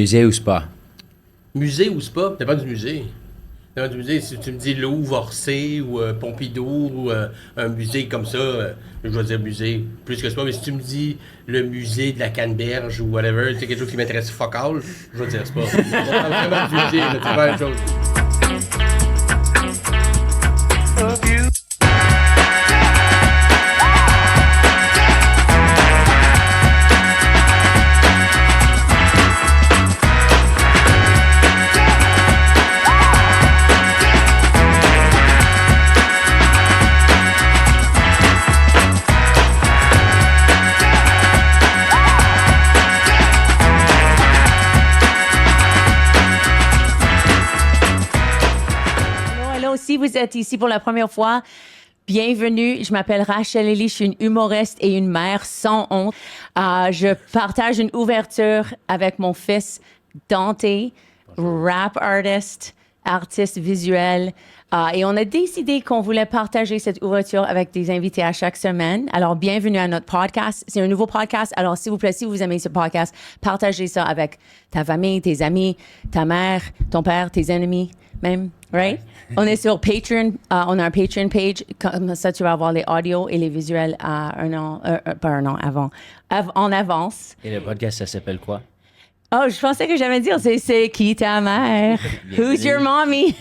Musée ou spa? Musée ou spa? Dépend du musée. Dépend du musée. Si tu me dis Louvre, Orsay ou Pompidou ou un musée comme ça, je vais dire musée plus que spa. Mais si tu me dis le musée de la Canneberge ou whatever, c'est quelque chose qui m'intéresse fuck all, je vais dire spa. On parle vraiment du musée, là, c'est pas la même chose. Hello, si vous êtes ici pour la première fois, bienvenue. Je m'appelle Rachel Ellie, je suis une humoriste et une mère sans honte. Je partage une ouverture avec mon fils Dante, rap artiste visuel. Et on a décidé qu'on voulait partager cette ouverture avec des invités à chaque semaine. Alors, bienvenue à notre podcast. C'est un nouveau podcast. Alors, s'il vous plaît, si vous aimez ce podcast, partagez ça avec ta famille, tes amis, ta mère, ton père, tes ennemis même, right? On est sur Patreon. On a un Patreon page. Comme ça, tu vas avoir les audios et les visuels à pas un an avant, en avance. Et le podcast, ça s'appelle quoi? Oh, je pensais que j'allais dire, c'est qui ta mère? Who's your mommy?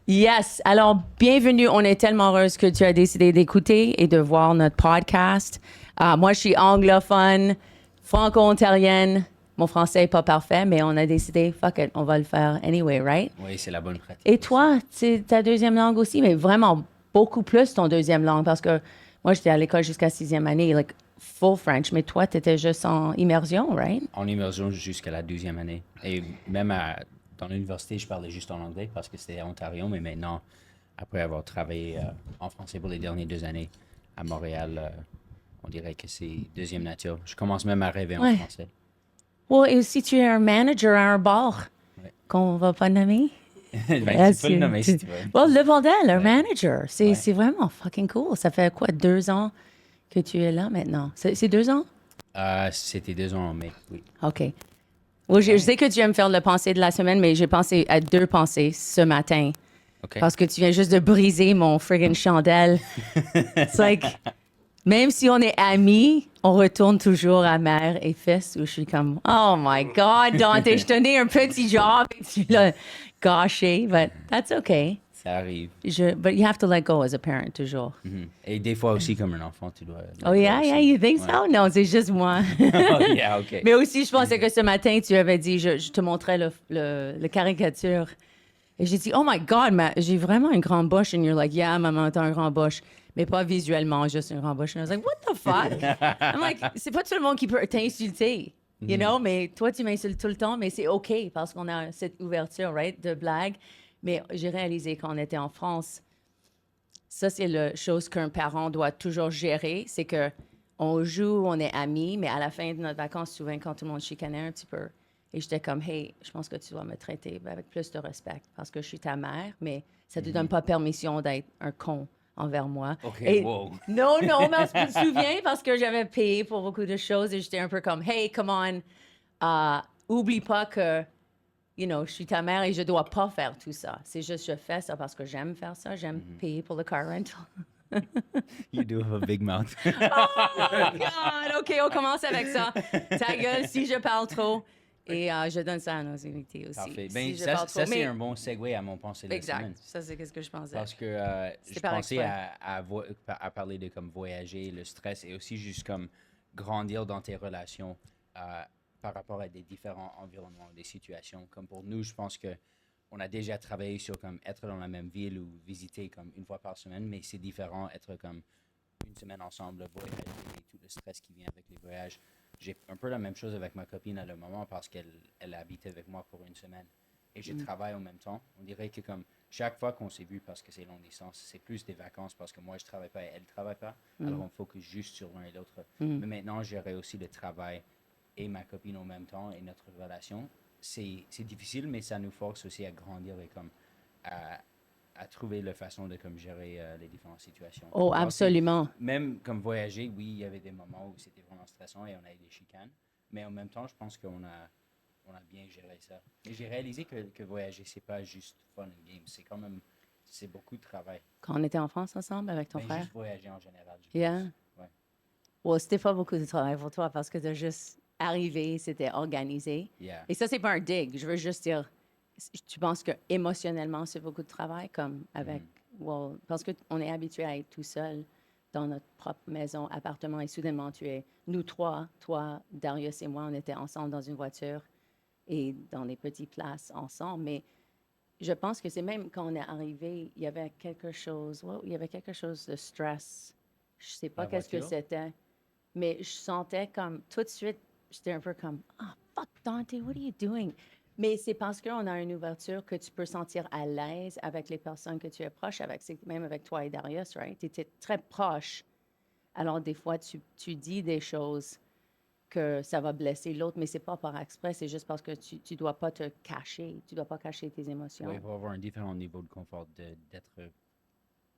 Yes. Alors, bienvenue. On est tellement heureuse que tu as décidé d'écouter et de voir notre podcast. Moi, je suis anglophone, franco-ontarienne. Mon français n'est pas parfait, mais on a décidé, fuck it, on va le faire anyway, right? Oui, c'est la bonne pratique. Et toi, c'est ta deuxième langue aussi, mais vraiment beaucoup plus ton deuxième langue, parce que moi, j'étais à l'école jusqu'à sixième année, like full French, mais toi, tu étais juste en immersion, right? En immersion jusqu'à la 12e année. Et même dans l'université, je parlais juste en anglais parce que c'était à Ontario, mais maintenant, après avoir travaillé en français pour les dernières 2 années à Montréal, on dirait que c'est deuxième nature. Je commence même à rêver en Ouais. français. Et aussi, tu es un manager à un bar Ouais. qu'on va pas nommer. Ben, tu peux le nommer si tu veux. Le bordel, un Ouais. manager, c'est Ouais. c'est vraiment fucking cool. Ça fait quoi, 2 ans que tu es là maintenant? C'est 2 ans? C'était 2 ans en mai, oui. OK. Je sais que tu aimes faire le pensée de la semaine, mais j'ai pensé à 2 pensées ce matin. OK. Parce que tu viens juste de briser mon friggin' chandelle. It's like, même si on est amis, on retourne toujours à mère et fils où je suis comme, oh my God, Dante, je te donnais un petit job et tu l'as gâché, but that's okay. Ça arrive. But you have to let go as a parent, toujours. Mhm. Et des fois aussi, comme un enfant, tu dois... Oh yeah, yeah, you think Ouais. so? Non, c'est juste moi. Oh, yeah, OK. Mais aussi, je pensais que ce matin, tu avais dit, je te montrais le caricature. Et j'ai dit, oh my God, j'ai vraiment une grande bouche. And you're like, yeah, maman, t'as une grande bouche. Mais pas visuellement, juste une grande bouche. And I was like, what the fuck? I'm like, c'est pas tout le monde qui peut t'insulter. You know, mais toi, tu m'insultes tout le temps, mais c'est OK parce qu'on a cette ouverture, right, de blague. Mais j'ai réalisé quand on était en France, ça, c'est la chose qu'un parent doit toujours gérer. C'est que on joue, on est amis, mais à la fin de notre vacances, souvent, quand tout le monde chicanait un petit peu, et j'étais comme, hey, je pense que tu dois me traiter avec plus de respect parce que je suis ta mère, mais ça ne te donne pas permission d'être un con envers moi. OK, Et- wow. Non, mais je me souviens parce que j'avais payé pour beaucoup de choses et j'étais un peu comme, hey, come on, oublie pas que, you know, je suis ta mère et je dois pas faire tout ça. C'est juste, je fais ça parce que j'aime faire ça, j'aime payer pour le car rental. You do have a big mouth. Oh God! OK, on commence avec ça. Ta gueule si je parle trop. Et je donne ça à nos invités aussi. Parfait. Si Ben, je ça, parle ça trop. c'est Mais- un bon segue à mon pensée de la Exact. semaine. Ça, c'est ce que je pensais. Parce que je C'est par pensais exprès. à parler de comme voyager, le stress et aussi juste comme grandir dans tes relations par rapport à des différents environnements, des situations. Comme pour nous, je pense que on a déjà travaillé sur comme être dans la même ville ou visiter comme une fois par semaine, mais c'est différent être comme une semaine ensemble, voyager et tout le stress qui vient avec les voyages. J'ai un peu la même chose avec ma copine à le moment parce qu'elle habite avec moi pour une semaine et je travaille en même temps. On dirait que comme chaque fois qu'on s'est vu parce que c'est longue distance, c'est plus des vacances parce que moi je travaille pas et elle travaille pas. Alors on focus juste sur l'un et l'autre. Mais maintenant, gérer aussi le travail et ma copine en même temps et notre relation, c'est difficile, mais ça nous force aussi à grandir et comme à trouver la façon de comme gérer les différentes situations. Oh, Alors, absolument. même comme voyager, oui, il y avait des moments où c'était vraiment stressant et on a eu des chicanes. Mais en même temps, je pense on a bien géré ça. Et j'ai réalisé que voyager, c'est pas juste fun and games. C'est quand même, c'est beaucoup de travail. Quand on était en France ensemble avec ton Mais frère? juste voyager en général, je Yeah. pense. Ouais. Well, c'était pas beaucoup de travail pour toi parce que tu as juste arrivé, c'était organisé. Yeah. Et ça, c'est pas un dig. Je veux juste dire, tu penses que émotionnellement, c'est beaucoup de travail, comme avec. Well, parce qu'on est habitué à être tout seul dans notre propre maison, appartement, et soudainement, nous trois, toi, Darius et moi, on était ensemble dans une voiture et dans des petites places ensemble. Mais je pense que c'est même quand on est arrivé, il y avait quelque chose, il y avait quelque chose de stress. Je sais pas La qu'est-ce que voiture? c'était, mais je sentais comme, tout de suite, j'étais un peu comme, ah, fuck Dante, what are you doing? Mais c'est parce qu'on a une ouverture que tu peux sentir à l'aise avec les personnes que tu es proche avec, c'est même avec toi et Darius, right? Tu étais très proche. Alors, des fois, tu dis des choses que ça va blesser l'autre, mais c'est pas par exprès, c'est juste parce que tu dois pas te cacher, tu dois pas cacher tes émotions. Ouais, il faut avoir un différent niveau de confort, d'être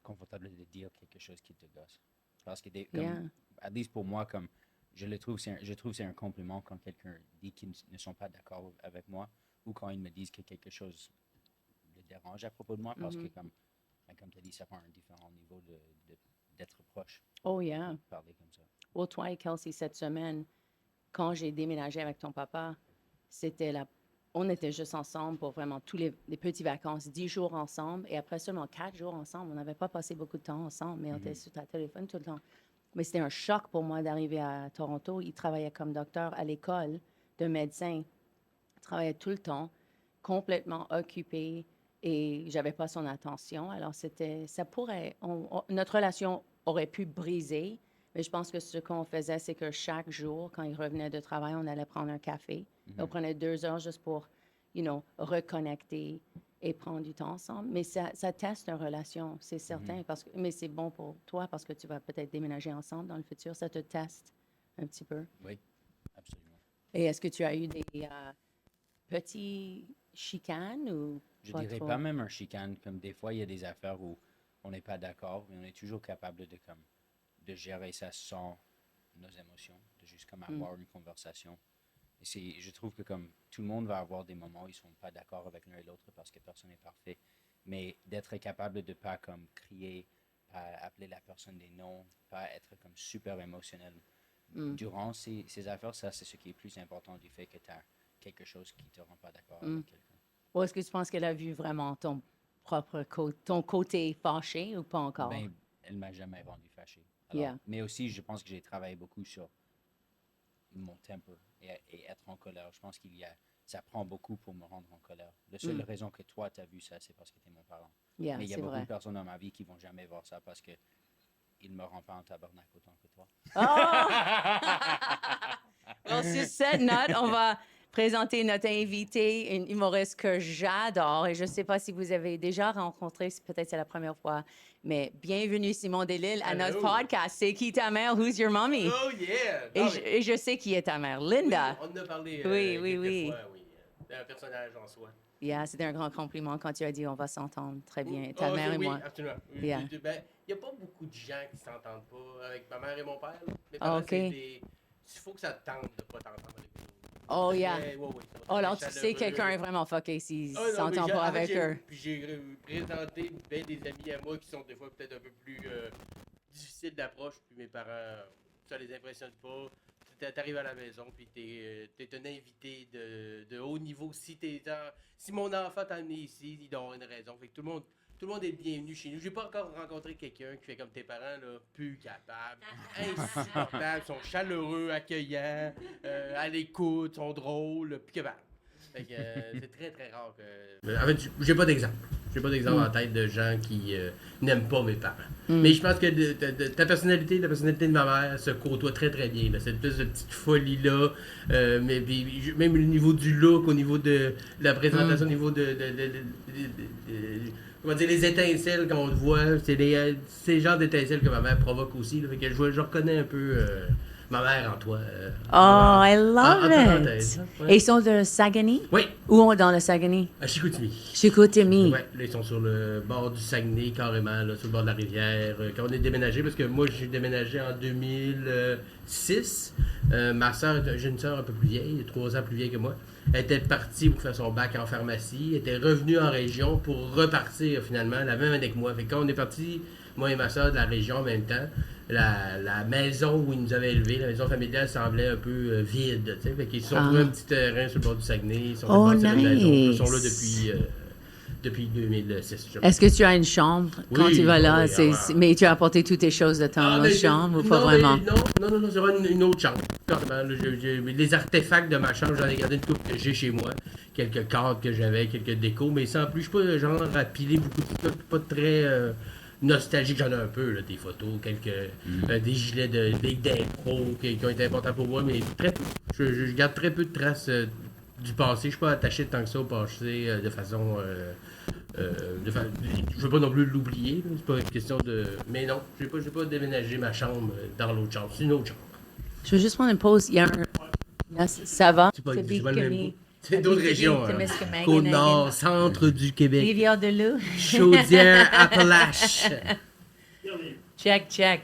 confortable de dire quelque chose qui te gosse. Parce que, Yeah. at least pour moi, comme je trouve que c'est un compliment quand quelqu'un dit qu'ils ne sont pas d'accord avec moi ou quand ils me disent que quelque chose les dérange à propos de moi parce que, comme tu as dit, ça prend un différent niveau d'être proche, Oh yeah. parler comme ça. Well, toi et Kelsey, cette semaine, quand j'ai déménagé avec ton papa, on était juste ensemble pour vraiment tous les petits vacances, 10 jours ensemble, et après seulement 4 jours ensemble. On n'avait pas passé beaucoup de temps ensemble, mais on était sur ta téléphone tout le temps. Mais c'était un choc pour moi d'arriver à Toronto. Il travaillait comme docteur à l'école de médecin. Il travaillait tout le temps, complètement occupé, et j'avais pas son attention. Alors notre relation aurait pu briser, mais je pense que ce qu'on faisait, c'est que chaque jour, quand il revenait de travail, on allait prendre un café. On prenait 2 heures juste pour, reconnecter et prendre du temps ensemble. Mais ça teste une relation, c'est certain. Mais c'est bon pour toi parce que tu vas peut-être déménager ensemble dans le futur. Ça te teste un petit peu. Oui, absolument. Et est-ce que tu as eu des petits chicanes ou Je pas dirais trop? pas même un chicane, comme des fois, il y a des affaires où on n'est pas d'accord, mais on est toujours capable de gérer ça sans nos émotions, de juste comme avoir une conversation. Et je trouve que comme tout le monde va avoir des moments où ils sont pas d'accord avec l'un et l'autre parce que personne n'est parfait, mais d'être capable de pas comme crier, pas appeler la personne des noms, pas être comme super émotionnel. Durant ces affaires, ça c'est ce qui est plus important du fait que tu as quelque chose qui te rend pas d'accord avec quelqu'un. Ou est-ce que tu penses qu'elle a vu vraiment ton côté fâché ou pas encore? Ben, elle m'a jamais rendu fâché. Alors, Yeah. Mais aussi, je pense que j'ai travaillé beaucoup sur mon temper et être en colère. Je pense ça prend beaucoup pour me rendre en colère. La seule raison que toi, tu as vu ça, c'est parce que tu es mon parent. Yeah, Mais il y a c'est beaucoup vrai. de personnes dans ma vie qui vont jamais voir ça parce que ils me rendent pas en tabarnak autant que toi. Alors, sur cette note, on va présenter notre invité, une humoriste que j'adore. Et je ne sais pas si vous avez déjà rencontré, peut-être c'est la première fois, mais bienvenue Simon Delille à notre Allô. podcast. C'est qui ta mère? Who's your mommy? Oh yeah! Et, je sais qui est ta mère, Linda. Oui, on en a parlé Oui, quelques fois, oui. C'est un personnage en soi. Yeah, c'était un grand compliment quand tu as dit on va s'entendre très bien, ta Oh, mère et oui, moi. absolument. Yeah. Ben, il n'y a pas beaucoup de gens qui s'entendent pas avec ma mère et mon père. Là. Mes Ah, parents, ok. il faut que ça te tente de pas t'entendre avec eux. Oh, yeah. Ouais, ouais, ça va Oh, alors très tu sais, chaleureux. quelqu'un est vraiment fucké s'il Ah, non, mais s'entend j'ai- pas en fait, avec eux. Puis j'ai présenté ben des amis à moi qui sont des fois peut-être un peu plus difficiles d'approche, puis mes parents, ça les impressionne pas. T'arrives à la maison, puis t'es un invité de haut niveau. Si mon enfant t'a amené ici, il doit avoir une raison. Fait que tout le monde est bienvenu chez nous. J'ai pas encore rencontré quelqu'un qui fait comme tes parents, là, plus capable, insupportable, sont chaleureux, accueillants, à l'écoute, sont drôles, plus capable. Fait que c'est très très rare que. En fait, j'ai pas d'exemple. J'ai pas d'exemple en tête de gens qui n'aiment pas mes parents. Mais je pense que ta personnalité, la personnalité de ma mère se côtoie très très bien. Là. Cette espèce de petite folie-là. Mais puis, même au niveau du look, au niveau de la présentation, au niveau comment dire, les étincelles quand on le voit, c'est le genre d'étincelles que ma mère provoque aussi. Là. Fait que je reconnais un peu Ma mère en toi. Oh, I love en it. parenthèse, ouais. Et ils sont de Saguenay? Oui, Où dans le Saguenay? à Chicoutimi. Chicoutimi. Ouais, là, ils sont sur le bord du Saguenay, carrément, là, sur le bord de la rivière. Quand on est déménagé, parce que moi, j'ai déménagé en 2006. Ma soeur, j'ai une soeur un peu plus vieille, 3 ans plus vieille que moi. Elle était partie pour faire son bac en pharmacie. Elle était revenue en région pour repartir, finalement, la même année que moi. Fait que quand on est parti, moi et ma soeur, de la région en même temps, la maison où ils nous avaient élevés, la maison familiale, semblait un peu vide. Tu sais. Fait qu'ils se sont trouvés un petit terrain sur le bord du Saguenay. Ils sont Oh, bâtis une maison. Ils nice. sont là depuis 2006. je Est-ce que tu as une chambre quand Oui, tu vas là? oui, Mais tu as apporté toutes tes choses de ton mais chambre ou non, pas vraiment? Non, c'est vraiment une autre chambre. Carrément, là, les artefacts de ma chambre, j'en ai gardé une couple que j'ai chez moi. Quelques cadres que j'avais, quelques décos, mais sans plus, je suis pas le genre à piler beaucoup de trucs, pas très nostalgique. J'en ai un peu, là, des photos, des gilets de Ligue d'impro qui ont été importants pour moi, mais très peu. Je garde très peu de traces du passé. Je suis pas attaché tant que ça au passé de façon... je veux pas non plus l'oublier, là, c'est pas une question de. Mais non, je vais pas déménager ma chambre dans l'autre chambre. C'est une autre chambre. Je veux juste prendre une pause. Il y a un... Là, ça va? C'est pas le même bout. C'est Abitibi, d'autres régions. Hein. Témiscamingue, Côte-Nord, centre du Québec, Rivière-de-Loup. Chaudière, Appalaches. Check, check.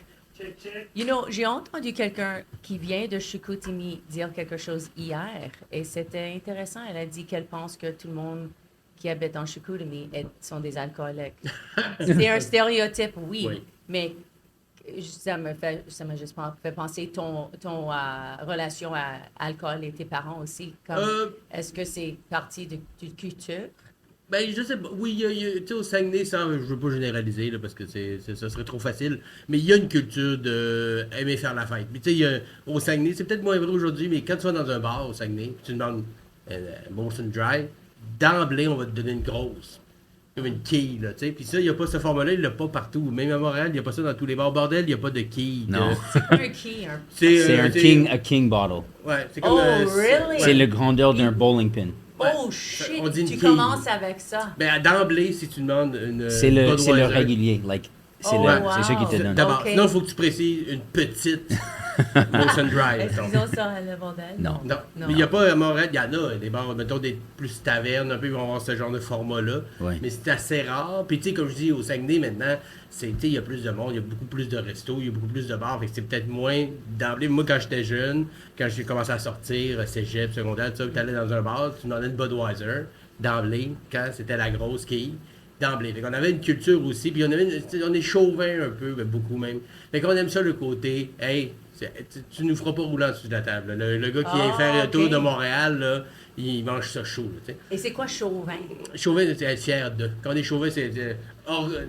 You know, j'ai entendu quelqu'un qui vient de Chicoutimi dire quelque chose hier et c'était intéressant. Elle a dit qu'elle pense que tout le monde qui habite en Chicoutimi sont des alcooliques. C'est un stéréotype, oui, Oui. mais ça m'a juste fait penser ton relation à l'alcool et tes parents aussi. Est-ce que c'est partie de culture? Ben, je sais pas. Oui, tu sais, au Saguenay, je veux pas généraliser, là, parce que ça serait trop facile, mais il y a une culture de aimer faire la fête. Puis, tu sais, au Saguenay, c'est peut-être moins vrai aujourd'hui, mais quand tu vas dans un bar au Saguenay, tu demandes Molson Dry, d'emblée, on va te donner une grosse. Comme une quille, là, tu sais. Puis ça, il n'y a pas ce format-là, il l'a pas partout. Même à Montréal, il n'y a pas ça dans tous les bars. Bordel, il n'y a pas de quille. Non. C'est pas un key, un... C'est a king bottle. Ouais, c'est comme. Oh, really? C'est le grandeur d'un bowling pin. Ouais. Oh shit, On dit une tu quille. commences avec ça. Ben, d'emblée, si tu demandes une. C'est le Budweiser, régulier. Like, c'est Oh, c'est ça qui te wow. donne. D'abord, Ok. sinon, il faut que tu précises une petite Molson Dry. Est-ce mettons. qu'ils ont ça à le bordel? Non. Non. Non. Mais il n'y a pas à Montréal, il y en a des bars, mettons des plus tavernes, un peu, ils vont avoir ce genre de format-là. Ouais. Mais c'est assez rare. Puis, tu sais, comme je dis, au Saguenay, maintenant, il y a plus de monde, il y a beaucoup plus de restos, il y a beaucoup plus de bars. Fait que c'est peut-être moins d'emblée. Moi, quand j'étais jeune, quand j'ai commencé à sortir, cégep, secondaire, tu allais dans un bar, tu demandais une Budweiser, d'emblée, quand c'était la grosse quille. D'emblée. Fait qu'on avait une culture aussi, puis on est chauvin un peu, ben, beaucoup même. Fait qu'on aime ça le côté, hey, tu nous feras pas rouler en dessous de la table. Là. Le gars qui vient faire le tour ok. de Montréal, là, il mange ça chaud. Là, Et c'est quoi chauvin? chauvin, c'est être fier de. Quand on est chauvin, c'est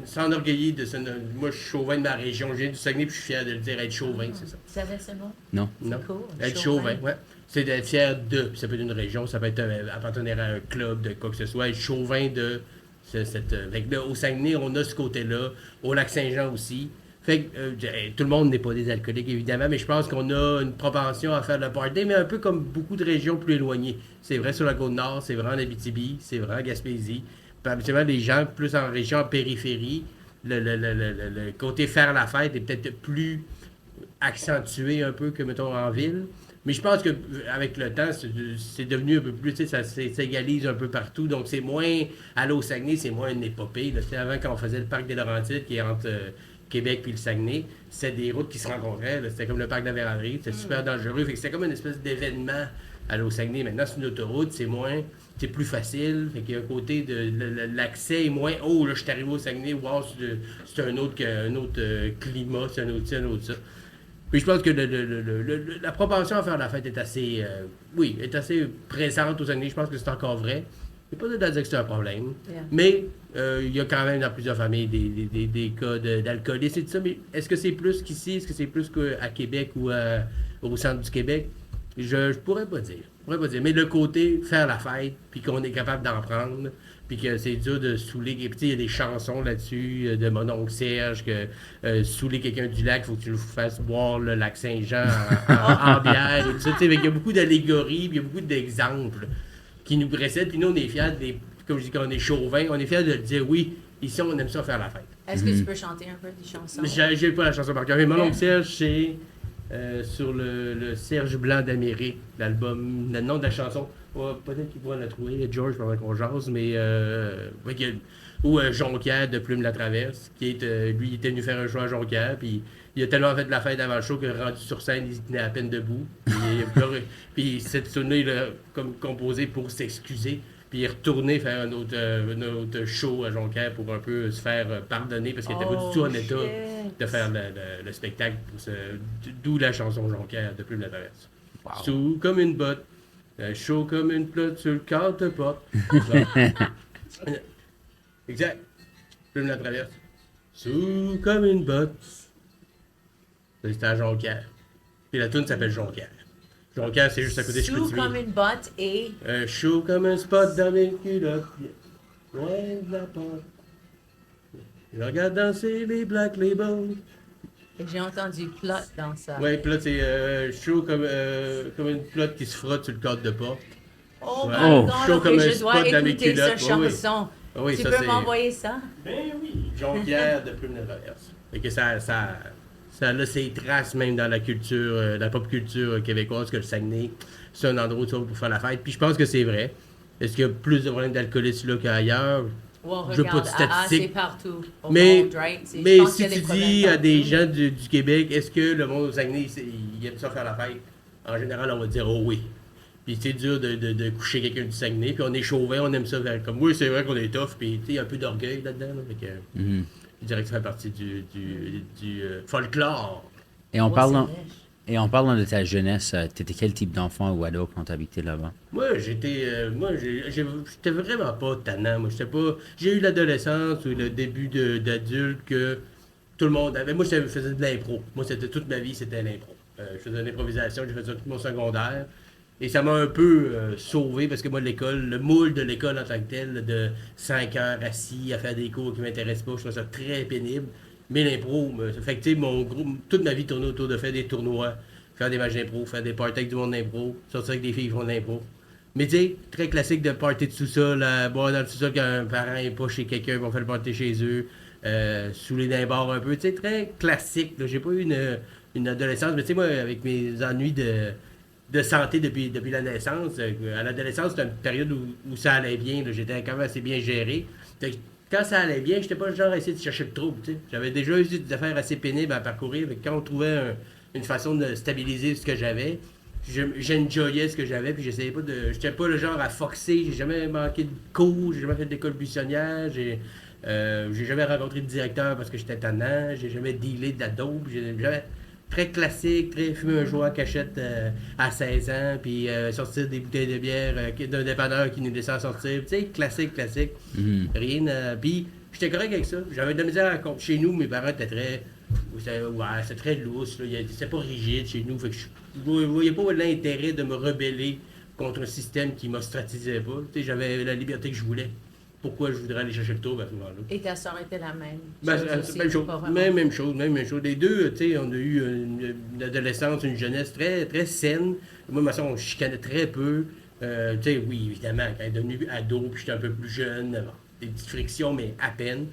s'enorgueillir de ça. Moi, je suis chauvin de ma région. Je viens du Saguenay, puis je suis fier de le dire, être chauvin, c'est ça. Tu savais ce mot? Non. Non. Cool. Être chauvin, ouais. C'est d'être fier de. Puis ça peut être une région, ça peut être appartenir à un club, de quoi que ce soit. Être chauvin de. Fait que là, au Saguenay, on a ce côté-là. Au Lac-Saint-Jean aussi. Fait que tout le monde n'est pas des alcooliques, évidemment, mais je pense qu'on a une propension à faire le party, mais un peu comme beaucoup de régions plus éloignées. C'est vrai sur la Côte-Nord, c'est vrai en Abitibi, c'est vrai en Gaspésie. Puis habituellement, les gens plus en région, en périphérie, le côté faire la fête est peut-être plus accentué un peu que, mettons, en ville. Mais je pense qu'avec le temps, c'est devenu un peu plus, tu sais, ça s'égalise un peu partout. Donc, c'est moins, aller au Saguenay, c'est moins une épopée. Là. Tu sais, avant, quand on faisait le parc des Laurentides, qui est entre Québec et le Saguenay, c'était des routes qui se rencontraient. Là. C'était comme le parc de la Vérandrie. C'était super dangereux. Fait que c'était comme une espèce d'événement aller au Saguenay. Maintenant, c'est une autoroute, c'est plus facile. Fait qu'il y a un côté de l'accès est moins. Oh, là, je suis arrivé au Saguenay, wow, c'est un autre climat, c'est un autre ça. Puis je pense que la propension à faire la fête est assez, est assez présente au Saguenay. Je pense que c'est encore vrai. Il n'y a pas de dire que c'est un problème. Yeah. Mais il y a quand même dans plusieurs familles des cas d'alcoolisme et tout ça. Mais est-ce que c'est plus qu'ici? Est-ce que c'est plus qu'à Québec ou au centre du Québec? Je pourrais pas dire. Mais le côté faire la fête, puis qu'on est capable d'en prendre, puis que c'est dur de saouler. Et puis il y a des chansons là-dessus de mon oncle Serge, que saouler quelqu'un du lac, il faut que tu le fasses boire le lac Saint-Jean en bière et tout ça. Il y a beaucoup d'allégories, puis il y a beaucoup d'exemples qui nous précèdent. Puis nous, on est fiers, comme je dis, quand on est chauvin, on est fiers de dire oui, ici, on aime ça faire la fête. Est-ce que tu peux chanter un peu des chansons? J'ai pas la chanson par cœur, mais mon oncle Serge, c'est sur le Serge Blanc d'Amérique, l'album, le nom de la chanson. Ouais, peut-être qu'il pourra la trouver, George, pendant qu'on jase, mais. Ou Jonquière de Plume la Traverse, qui est. Lui, il était venu faire un show à Jonquière, puis il a tellement fait de la fête avant le show que rendu sur scène, il tenait à peine debout. Puis cette tune-là, il l'a comme composé pour s'excuser. Puis il est retourné faire un autre show à Jonquière pour un peu se faire pardonner parce qu'il n'était pas du tout en état de faire le spectacle. D'où la chanson Jonquière de Plume la Traverse. Wow. Sous comme une botte, chaud comme une plotte sur le cadre de porte. Exact. Plume la Traverse. Sous comme une botte. C'était à Jonquière. Puis la tune s'appelle Jonquière. Jonquière, c'est juste à côté de Sous comme une botte et... chaud comme un spot dans mes culottes. Loin de la porte. Je regarde danser les Black Label. J'ai entendu plot dans ça. Ouais, plot, c'est chaud comme une plotte qui se frotte sur le cadre de porte. Oh Ouais. my God, Chaud ok, comme un je dois spot dans mes écouter cette culottes. Ouais, oui. chanson. Oui, Tu ça, peux c'est- m'envoyer ça? Ben oui, Jonquière de Plume de Traverse. Fait que ça a ses traces même dans la culture, la pop culture québécoise que le Saguenay. C'est un endroit où tu vas pour faire la fête. Puis je pense que c'est vrai. Est-ce qu'il y a plus de problèmes d'alcoolisme là qu'ailleurs? Well, Je veux pas regarde, de AA, c'est statistiques. partout. Au Mais, monde, right? Je mais pense si qu'il y a tu des problèmes dis à des partout. gens du Québec, est-ce que le monde au Saguenay, il aime ça faire la fête? En général, on va dire oh oui. Puis c'est dur de coucher quelqu'un du Saguenay. Puis on est chauvin, on aime ça faire comme oui, c'est vrai qu'on est tough. Puis il y a un peu d'orgueil là-dedans. Là, fait que, Mhm. je dirais que ça fait partie du folklore. Et en Ouais, parlant, c'est riche. et en parlant de ta jeunesse, t'étais quel type d'enfant ou ado quand t'habitais là-bas? Moi, j'étais vraiment pas tannant. Moi, j'étais pas. J'ai eu l'adolescence ou le début d'adulte que tout le monde avait. Moi, je faisais de l'impro. Moi, c'était toute ma vie, c'était l'impro. Je faisais de l'improvisation, j'ai fait ça tout mon secondaire. Et ça m'a un peu sauvé parce que moi, l'école, le moule de l'école en tant que tel, de 5 heures assis à faire des cours qui m'intéressent pas, je trouve ça très pénible. Mais l'impro, ça fait que, tu sais, mon groupe, toute ma vie tournait autour de faire des tournois, faire des matchs d'impro, faire des parties avec du monde d'impro, sortir avec des filles qui font de l'impro. Mais tu sais, très classique de party de sous-sol, boire dans le sous-sol quand un parent n'est pas chez quelqu'un, ils vont faire le party chez eux, saouler d'un bar un peu, tu sais, très classique. Là. J'ai pas eu une adolescence, mais tu sais, moi, avec mes ennuis de santé depuis la naissance, à l'adolescence, c'était une période où ça allait bien, là. J'étais quand même assez bien géré. Fait que quand ça allait bien, j'étais pas le genre à essayer de chercher le trouble, tu sais. J'avais déjà eu des affaires assez pénibles à parcourir, mais quand on trouvait une façon de stabiliser ce que j'avais, j'enjoyais ce que j'avais, puis j'essayais pas de. J'étais pas le genre à foxer, j'ai jamais manqué de cours, j'ai jamais fait d'école buissonnière, j'ai jamais rencontré de directeur parce que j'étais tannant, j'ai jamais dealé de la dope, j'ai jamais. Très classique, très fumer un joint à cachette à 16 ans, puis sortir des bouteilles de bière d'un dépanneur qui nous laissait sortir. Tu sais, classique. Mhm. Rien. Puis j'étais correct avec ça. J'avais de la misère à. Chez nous, mes parents étaient très. C'était très lousse. C'était pas rigide chez nous. Fait que je voyais pas l'intérêt de me rebeller contre un système qui m'ostratisait pas. Tu sais, j'avais la liberté que je voulais. Pourquoi je voudrais aller chercher le tour à ce moment-là? Et ta soeur était la même. Ben, chose c'est aussi, même chose. pas vraiment. Même chose. Les deux, tu sais, on a eu une adolescence, une jeunesse très, très saine. Moi, ma soeur, on chicanait très peu. Tu sais, oui, évidemment, quand elle est devenue ado, puis j'étais un peu plus jeune, bon, des petites frictions, mais à peine.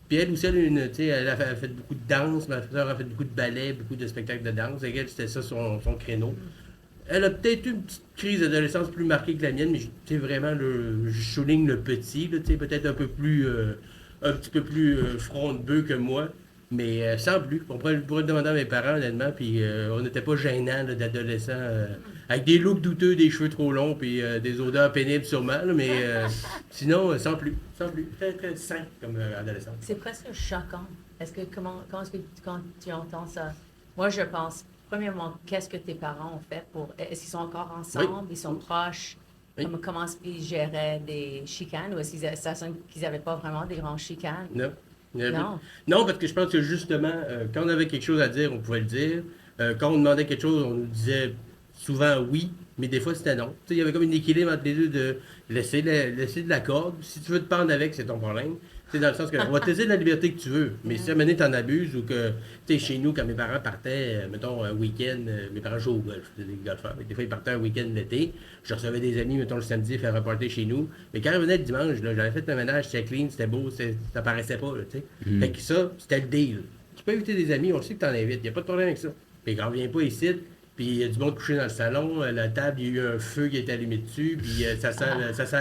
Puis elle aussi, tu sais, elle a fait beaucoup de danse. Ma soeur a fait beaucoup de ballet, beaucoup de spectacles de danse. Et elle, c'était ça son créneau. Elle a peut-être eu une petite crise d'adolescence plus marquée que la mienne, mais tu sais, vraiment, je souligne le petit, là, tu sais, peut-être un petit peu plus front de bœuf que moi, mais sans plus. On pourrait le demander à mes parents, honnêtement, puis on n'était pas gênants là, d'adolescents, avec des looks douteux, des cheveux trop longs, puis des odeurs pénibles sûrement, là, mais sinon, sans plus. Très, très sain comme adolescent. C'est presque choquant. Comment est-ce que quand tu entends ça? Moi, je pense, premièrement, qu'est-ce que tes parents ont fait est-ce qu'ils sont encore ensemble? Oui. Ils sont proches? Oui. Comment est-ce qu'ils géraient des chicanes? Ou est-ce qu'ils n'avaient pas vraiment des grands chicanes? Non. Non. Non, parce que je pense que justement, quand on avait quelque chose à dire, on pouvait le dire. Quand on demandait quelque chose, on nous disait souvent oui, mais des fois c'était non. Tu sais, il y avait comme un équilibre entre les deux de laisser de la corde. Si tu veux te pendre avec, c'est ton problème. C'est dans le sens que on va te laisser de la liberté que tu veux, mais si à un moment donné t'en abuses ou que, tu sais, chez nous, quand mes parents partaient, mettons, un week-end, mes parents jouaient au golf, c'était des golfeurs, mais des fois ils partaient un week-end l'été, je recevais des amis, mettons, le samedi, faire un party chez nous, mais quand ils revenaient le dimanche, là, j'avais fait le ménage, c'était clean, c'était beau, ça paraissait pas, là, tu sais. Fait que ça, c'était le deal. Tu peux inviter des amis, on sait que t'en invites, y a pas de problème avec ça. Puis quand on vient pas ici, puis il y a du monde couché dans le salon, la table, il y a eu un feu qui est allumé dessus, puis ça sent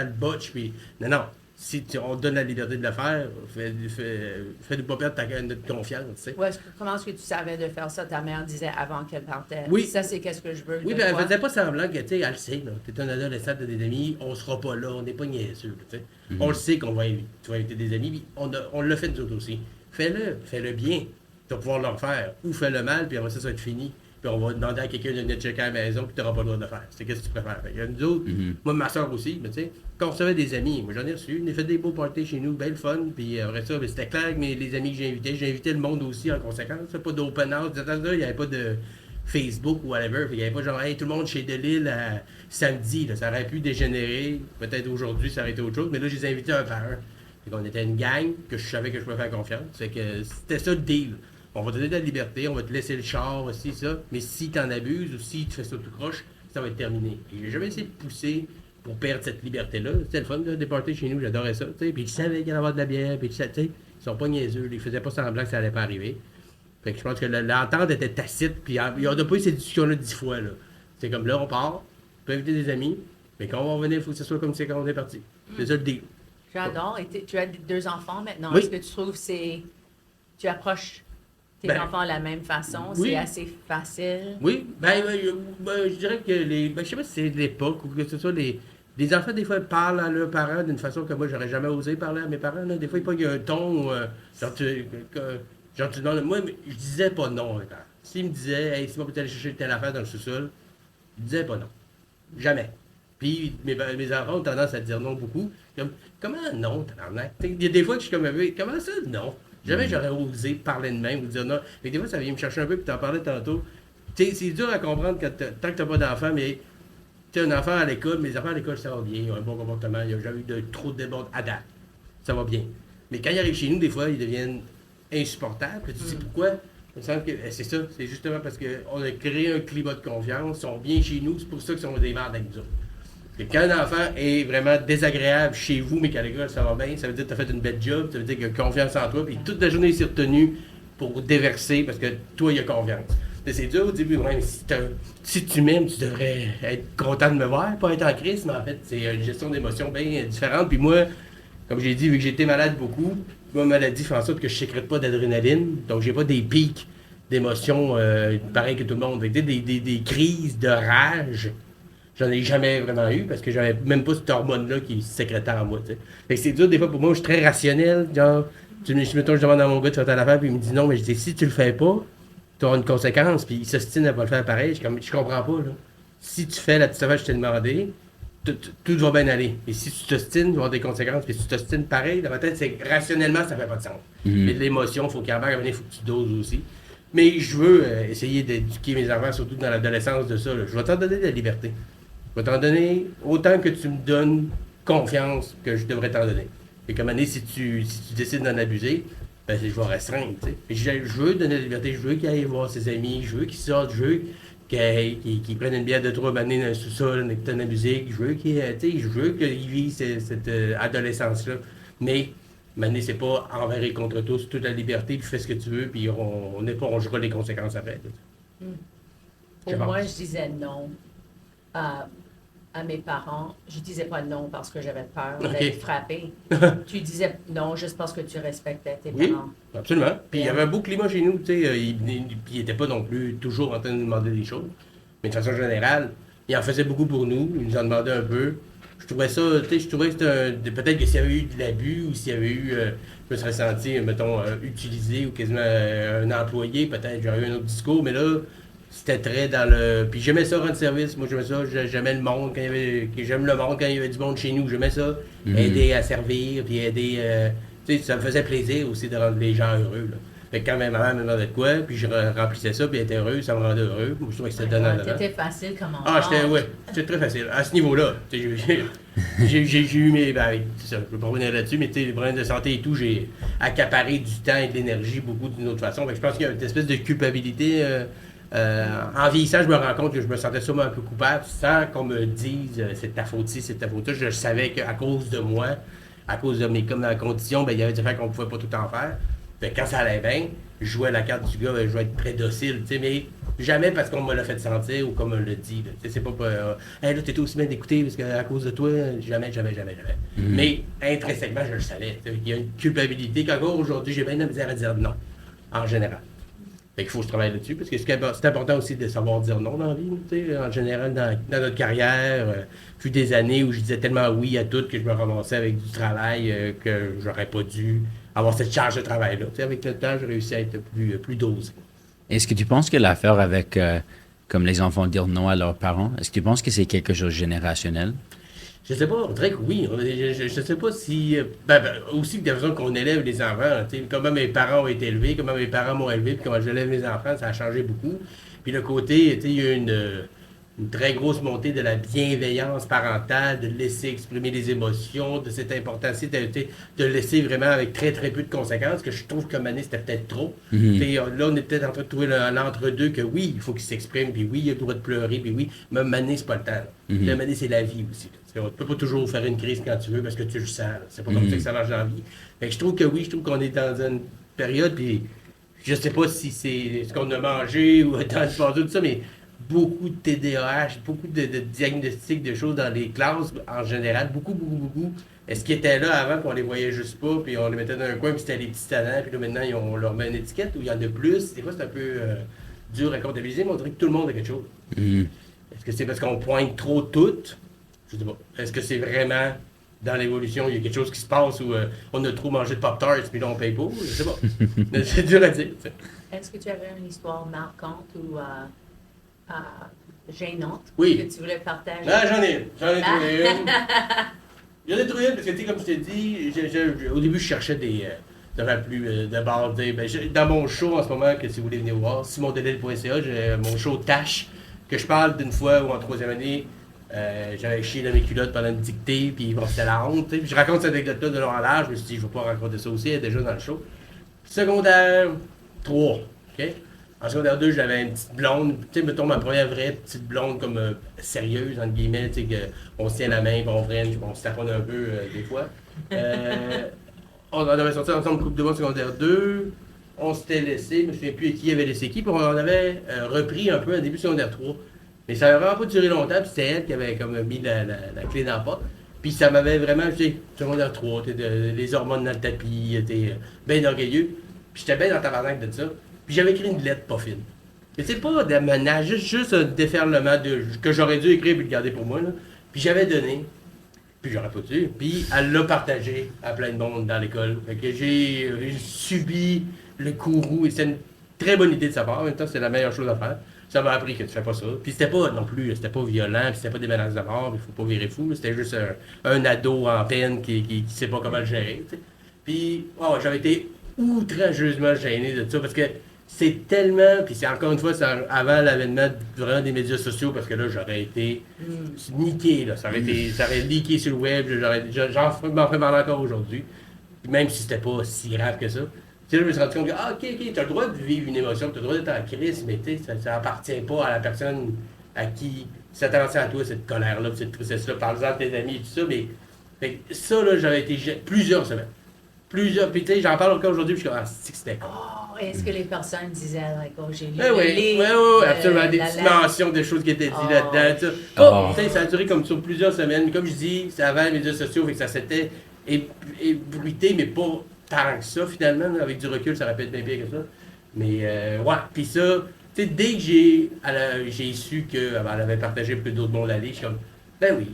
le botch, puis... Non, si on te donne la liberté de le faire, fais-nous pas perdre notre confiance, tu sais. Ouais, comment est-ce que tu savais de faire ça? Ta mère disait avant qu'elle partait. Oui. Ça, c'est qu'est-ce que je veux. Oui, de puis elle toi. faisait pas semblant que, tu sais, elle le sait, là. T'es un adolescent, t'as des amis, on sera pas là, on n'est pas niaiseux, tu sais. On le sait qu'on va inviter, tu vas inviter des amis, puis on l'a fait nous autres aussi. Fais-le bien, tu vas pouvoir le refaire. Ou fais-le mal, puis après ça va être fini. Puis on va demander à quelqu'un de venir checker à la maison, puis tu n'auras pas le droit de le faire. C'est qu'est-ce que tu préfères. Fait que nous autres, moi, ma soeur aussi, mais tu sais, quand on recevait des amis, moi j'en ai reçu, on a fait des beaux parties chez nous, belle fun, puis après ça, c'était clair que les amis que j'ai invités le monde aussi en conséquence. Pas d'open house, il n'y avait pas de Facebook ou whatever, il n'y avait pas genre, hey, tout le monde chez Delille à samedi, là, ça aurait pu dégénérer, peut-être aujourd'hui ça aurait été autre chose, mais là, je les ai invités un par un. Fait qu'on était une gang que je savais que je pouvais faire confiance. C'est que c'était ça le deal. On va te donner de la liberté, on va te laisser le char aussi, ça. Mais si tu en abuses ou si tu fais ça tout croche, ça va être terminé. Et j'ai jamais essayé de pousser pour perdre cette liberté-là. C'était le fun de déporter chez nous, j'adorais ça. T'sais. Puis ils savaient qu'il allait y avoir de la bière, puis ils sont pas niaiseux, ils faisaient pas semblant que ça allait pas arriver. Fait que je pense que l'entente était tacite, puis il y a pas eu cette discussion-là 10 fois. Là. C'est comme là, on part, on peut inviter des amis, mais quand on va revenir, il faut que ce soit comme c'est quand on est parti. C'est ça le deal. J'adore. Et tu as 2 enfants maintenant. Oui. Est-ce que tu trouves que tu approches tes enfants de la même façon? Oui. C'est assez facile? Oui, je dirais que je sais pas si c'est l'époque ou que ce soit les enfants, des fois, parlent à leurs parents d'une façon que moi, j'aurais jamais osé parler à mes parents. Là. Des fois, il y a un ton, genre, tu demandes, moi, je disais pas non encore. S'ils me disaient, hey, c'est pas pour aller chercher telle affaire dans le sous-sol, je disais pas non. Jamais. Puis mes enfants ont tendance à dire non beaucoup. Comme, comment non, tabarnak? Il y a des fois que je suis comme, comment ça, non? Jamais j'aurais osé parler de même ou dire non. Mais des fois, ça vient me chercher un peu, puis t'en parlais tantôt. Tu sais, c'est dur à comprendre tant que t'as pas d'enfant, mais tu as un enfant à l'école, mes enfants à l'école, ça va bien, ils ont un bon comportement, il n'y a jamais eu de trop de débats à date. Ça va bien. Mais quand ils arrivent chez nous, des fois, ils deviennent insupportables. Puis tu te dis pourquoi? Il me semble que c'est ça, c'est justement parce qu'on a créé un climat de confiance, ils sont bien chez nous, c'est pour ça qu'ils sont des merdes avec nous autres. Et quand un enfant est vraiment désagréable chez vous, mais qu'à l'école ça va bien, ça veut dire que tu as fait une belle job, ça veut dire qu'il a confiance en toi, puis toute la journée il s'est retenu pour déverser parce que toi il a confiance. C'est dur au début, ouais, mais si tu m'aimes, tu devrais être content de me voir, pas être en crise, mais en fait c'est une gestion d'émotions bien différente. Puis moi, comme j'ai dit, vu que j'étais malade beaucoup, ma maladie fait en sorte que je ne sécrète pas d'adrénaline, donc j'ai pas des pics d'émotions pareil que tout le monde. Des crises de rage. J'en ai jamais vraiment eu parce que j'avais même pas cette hormone-là qui se sécrétait en moi. T'sais. Fait que c'est dur des fois pour moi, je suis très rationnel. Genre, je demande à mon gars de faire telle affaire, puis il me dit non, mais je dis si tu le fais pas, tu auras une conséquence, puis il s'ostine à pas le faire pareil. Je comprends pas. Là. Si tu fais la petite affaire que je t'ai demandé, tout va bien aller. Et si tu t'ostines, il va y avoir des conséquences. Puis si tu t'ostines pareil, dans ma tête, c'est rationnellement, ça fait pas de sens. Mais de l'émotion, il faut qu'il faut que tu doses aussi. Mais je veux essayer d'éduquer mes enfants, surtout dans l'adolescence, de ça. Là. Je vais t'en donner de la liberté. Je vais t'en donner autant que tu me donnes confiance que je devrais t'en donner. Et comme année, si tu décides d'en abuser, ben, je vais restreindre. Je veux donner la liberté, je veux qu'il aille voir ses amis, je veux qu'il sorte, je veux qu'il prenne une bière de 3 années dans le sous-sol, une tonne de musique, je veux qu'il vive cette adolescence-là. Mais maintenant, c'est pas envers et contre tous, toute la liberté, puis fais ce que tu veux, puis on épongera les conséquences après. Pour moi, je disais non à mes parents. Je disais pas non parce que j'avais peur d'être frappée. Tu disais non juste parce que tu respectais tes parents. Oui, absolument. Puis il y avait un beau climat chez nous, tu sais. Il n'était pas non plus toujours en train de nous demander des choses. Mais de façon générale, il en faisait beaucoup pour nous. Il nous en demandait un peu. Je trouvais ça, tu sais, je trouvais que c'était peut-être que s'il y avait eu de l'abus ou s'il y avait eu, je me serais senti, mettons, utilisé ou quasiment un employé, peut-être j'aurais eu un autre discours, mais là, c'était très dans le... Puis j'aimais ça rendre service, moi j'aimais ça, j'aimais le monde quand il y avait... J'aime le monde quand il y avait du monde chez nous, j'aimais ça, aider à servir, puis aider... tu sais, ça me faisait plaisir aussi de rendre les gens heureux, là. Fait que quand ma maman me demandait de quoi, puis je remplissais ça, puis elle était heureuse, ça me rendait heureux. Moi, je trouvais que c'était donnant. C'était facile comme enfant. Ah, c'était très facile. À ce niveau-là, j'ai eu mes... Ben, c'est ça, je ne vais pas revenir là-dessus, mais tu sais, les problèmes de santé et tout, j'ai accaparé du temps et de l'énergie beaucoup d'une autre façon. Fait que je pense qu'il y a une espèce de culpabilité... en vieillissant, je me rends compte que je me sentais sûrement un peu coupable sans qu'on me dise c'est de ta faute-ci, c'est de ta faute-là. Je savais qu'à cause de moi, à cause de mes conditions, ben, il y avait des affaires qu'on ne pouvait pas tout en faire. Fait que quand ça allait bien, jouer à la carte du gars, je vais être très docile, tu sais, mais jamais parce qu'on me l'a fait sentir ou comme on l'a dit. C'est pas hey, là, t'es aussi bien d'écouter parce qu'à cause de toi, jamais. Mais intrinsèquement, je le savais. Il y a une culpabilité qu'encore aujourd'hui, j'ai bien de la misère à dire non, en général. Fait qu'il faut que je travaille là-dessus parce que c'est important aussi de savoir dire non dans la vie, tu sais, en général, dans notre carrière. Vu des années où je disais tellement oui à tout que je me ramassais avec du travail que j'aurais pas dû avoir cette charge de travail-là. Tu sais, avec le temps, j'ai réussi à être plus dosé. Est-ce que tu penses que l'affaire avec, comme les enfants dire non à leurs parents, est-ce que tu penses que c'est quelque chose de générationnel? Je sais pas, on dirait que oui. Je sais pas si. Aussi de la façon qu'on élève les enfants. Tu sais, comment mes parents ont été élevés, comment mes parents m'ont élevé, puis comment j'élève mes enfants, ça a changé beaucoup. Puis le côté, tu sais, il y a une très grosse montée de la bienveillance parentale, de laisser exprimer les émotions, de cette importance de laisser vraiment avec très très peu de conséquences, que je trouve que Mané c'était peut-être trop. Là, on est peut-être en train de trouver l'entre-deux que oui, il faut qu'il s'exprime, puis oui, il a le droit de pleurer, puis oui, même Mané, c'est pas le temps. Le Mané, c'est la vie aussi. On ne peut pas toujours faire une crise quand tu veux parce que tu le sens. C'est pas comme ça que ça marche dans la vie. Fait que je trouve que oui, je trouve qu'on est dans une période, puis je sais pas si c'est ce qu'on a mangé ou dans le sport, tout ça, mais beaucoup de TDAH, beaucoup de diagnostics de choses dans les classes en général, beaucoup. Est-ce qu'ils étaient là avant, puis on les voyait juste pas, puis on les mettait dans un coin, puis c'était les petits talents, puis là maintenant on leur met une étiquette, où il y en a plus. Des fois c'est un peu dur à comptabiliser, mais on dirait que tout le monde a quelque chose. Est-ce que c'est parce qu'on pointe trop toutes? Je sais pas. Est-ce que c'est vraiment dans l'évolution, il y a quelque chose qui se passe où on a trop mangé de Pop-Tarts, puis là on paye pas? Je sais pas. C'est dur à dire. Est-ce que tu avais une histoire marquante ou gênante Oui. que tu voulais partager? Ah, j'en ai trouvé une. J'en ai trouvé une parce que, tu sais, comme je t'ai dit, au début, je cherchais des affaires plus de base. Dans mon show en ce moment, que si vous voulez venir voir, simondelil.ca, j'ai mon show Tâche, que je parle d'une fois où en troisième année, j'avais chié dans mes culottes pendant une dictée, puis bon, c'était la honte. Puis je raconte cette anecdote-là de long en large, je me suis dit, je ne vais pas raconter ça aussi, elle est déjà dans le show. Secondaire 3, OK? En secondaire 2, j'avais une petite blonde, tu sais, mettons ma première vraie petite blonde comme sérieuse, entre guillemets, tu sais, qu'on se tient la main, on se taponne un peu des fois. On avait sorti ensemble une couple de mois en secondaire 2, on s'était laissé, je ne me souviens plus qui avait laissé qui, puis on avait repris un peu au début secondaire 3. Mais ça n'avait vraiment pas duré longtemps, puis c'était elle qui avait comme mis la clé dans la porte. Puis ça m'avait vraiment, tu sais, secondaire 3, les hormones dans le tapis, t'es bien orgueilleux. Puis j'étais bien dans ta tabarnak de ça. Puis j'avais écrit une lettre pas fine. Mais c'est pas des menaces, juste un déferlement que j'aurais dû écrire et le garder pour moi. Là. Puis j'avais donné, puis j'aurais pas dû. Puis elle l'a partagé à plein de monde dans l'école. Fait que j'ai subi le courroux et c'était une très bonne idée de sa part. En même temps, c'était la meilleure chose à faire. Ça m'a appris que tu fais pas ça. Puis c'était pas non plus, c'était pas violent, puis c'était pas des menaces de mort, il faut pas virer fou. C'était juste un ado en peine qui sait pas comment le gérer. T'sais. Puis j'avais été outrageusement gêné de ça parce que c'est tellement, puis c'est encore une fois, c'est avant l'avènement vraiment des médias sociaux, parce que là, j'aurais été niqué, là. Ça aurait leaké sur le web, j'en m'en fais mal encore aujourd'hui, même si c'était pas si grave que ça. Tu sais, là, je me suis rendu compte que, ok, tu as le droit de vivre une émotion, tu as le droit d'être en crise, mais tu sais, ça appartient pas à la personne à qui ça t'appartient à toi, cette colère-là, cette tristesse-là, par exemple, tes amis et tout ça, mais ça, là, j'avais été plusieurs semaines. Puis tu sais, j'en parle encore aujourd'hui, puis je suis comme, c'était con. Est-ce que les personnes disaient, j'ai lu oui, absolument, des petites mentions, des choses qui étaient dites là-dedans. Tu sais, ça a duré comme sur plusieurs semaines. Mais comme je dis, c'est avant les médias sociaux, fait que ça s'était ébruité, mais pas tant que ça, finalement. Là, avec du recul, ça aurait pu être bien pire que ça. Mais, puis ça, tu sais, dès que j'ai su qu'elle avait partagé plus d'autres mondes aller, je suis comme, ben oui,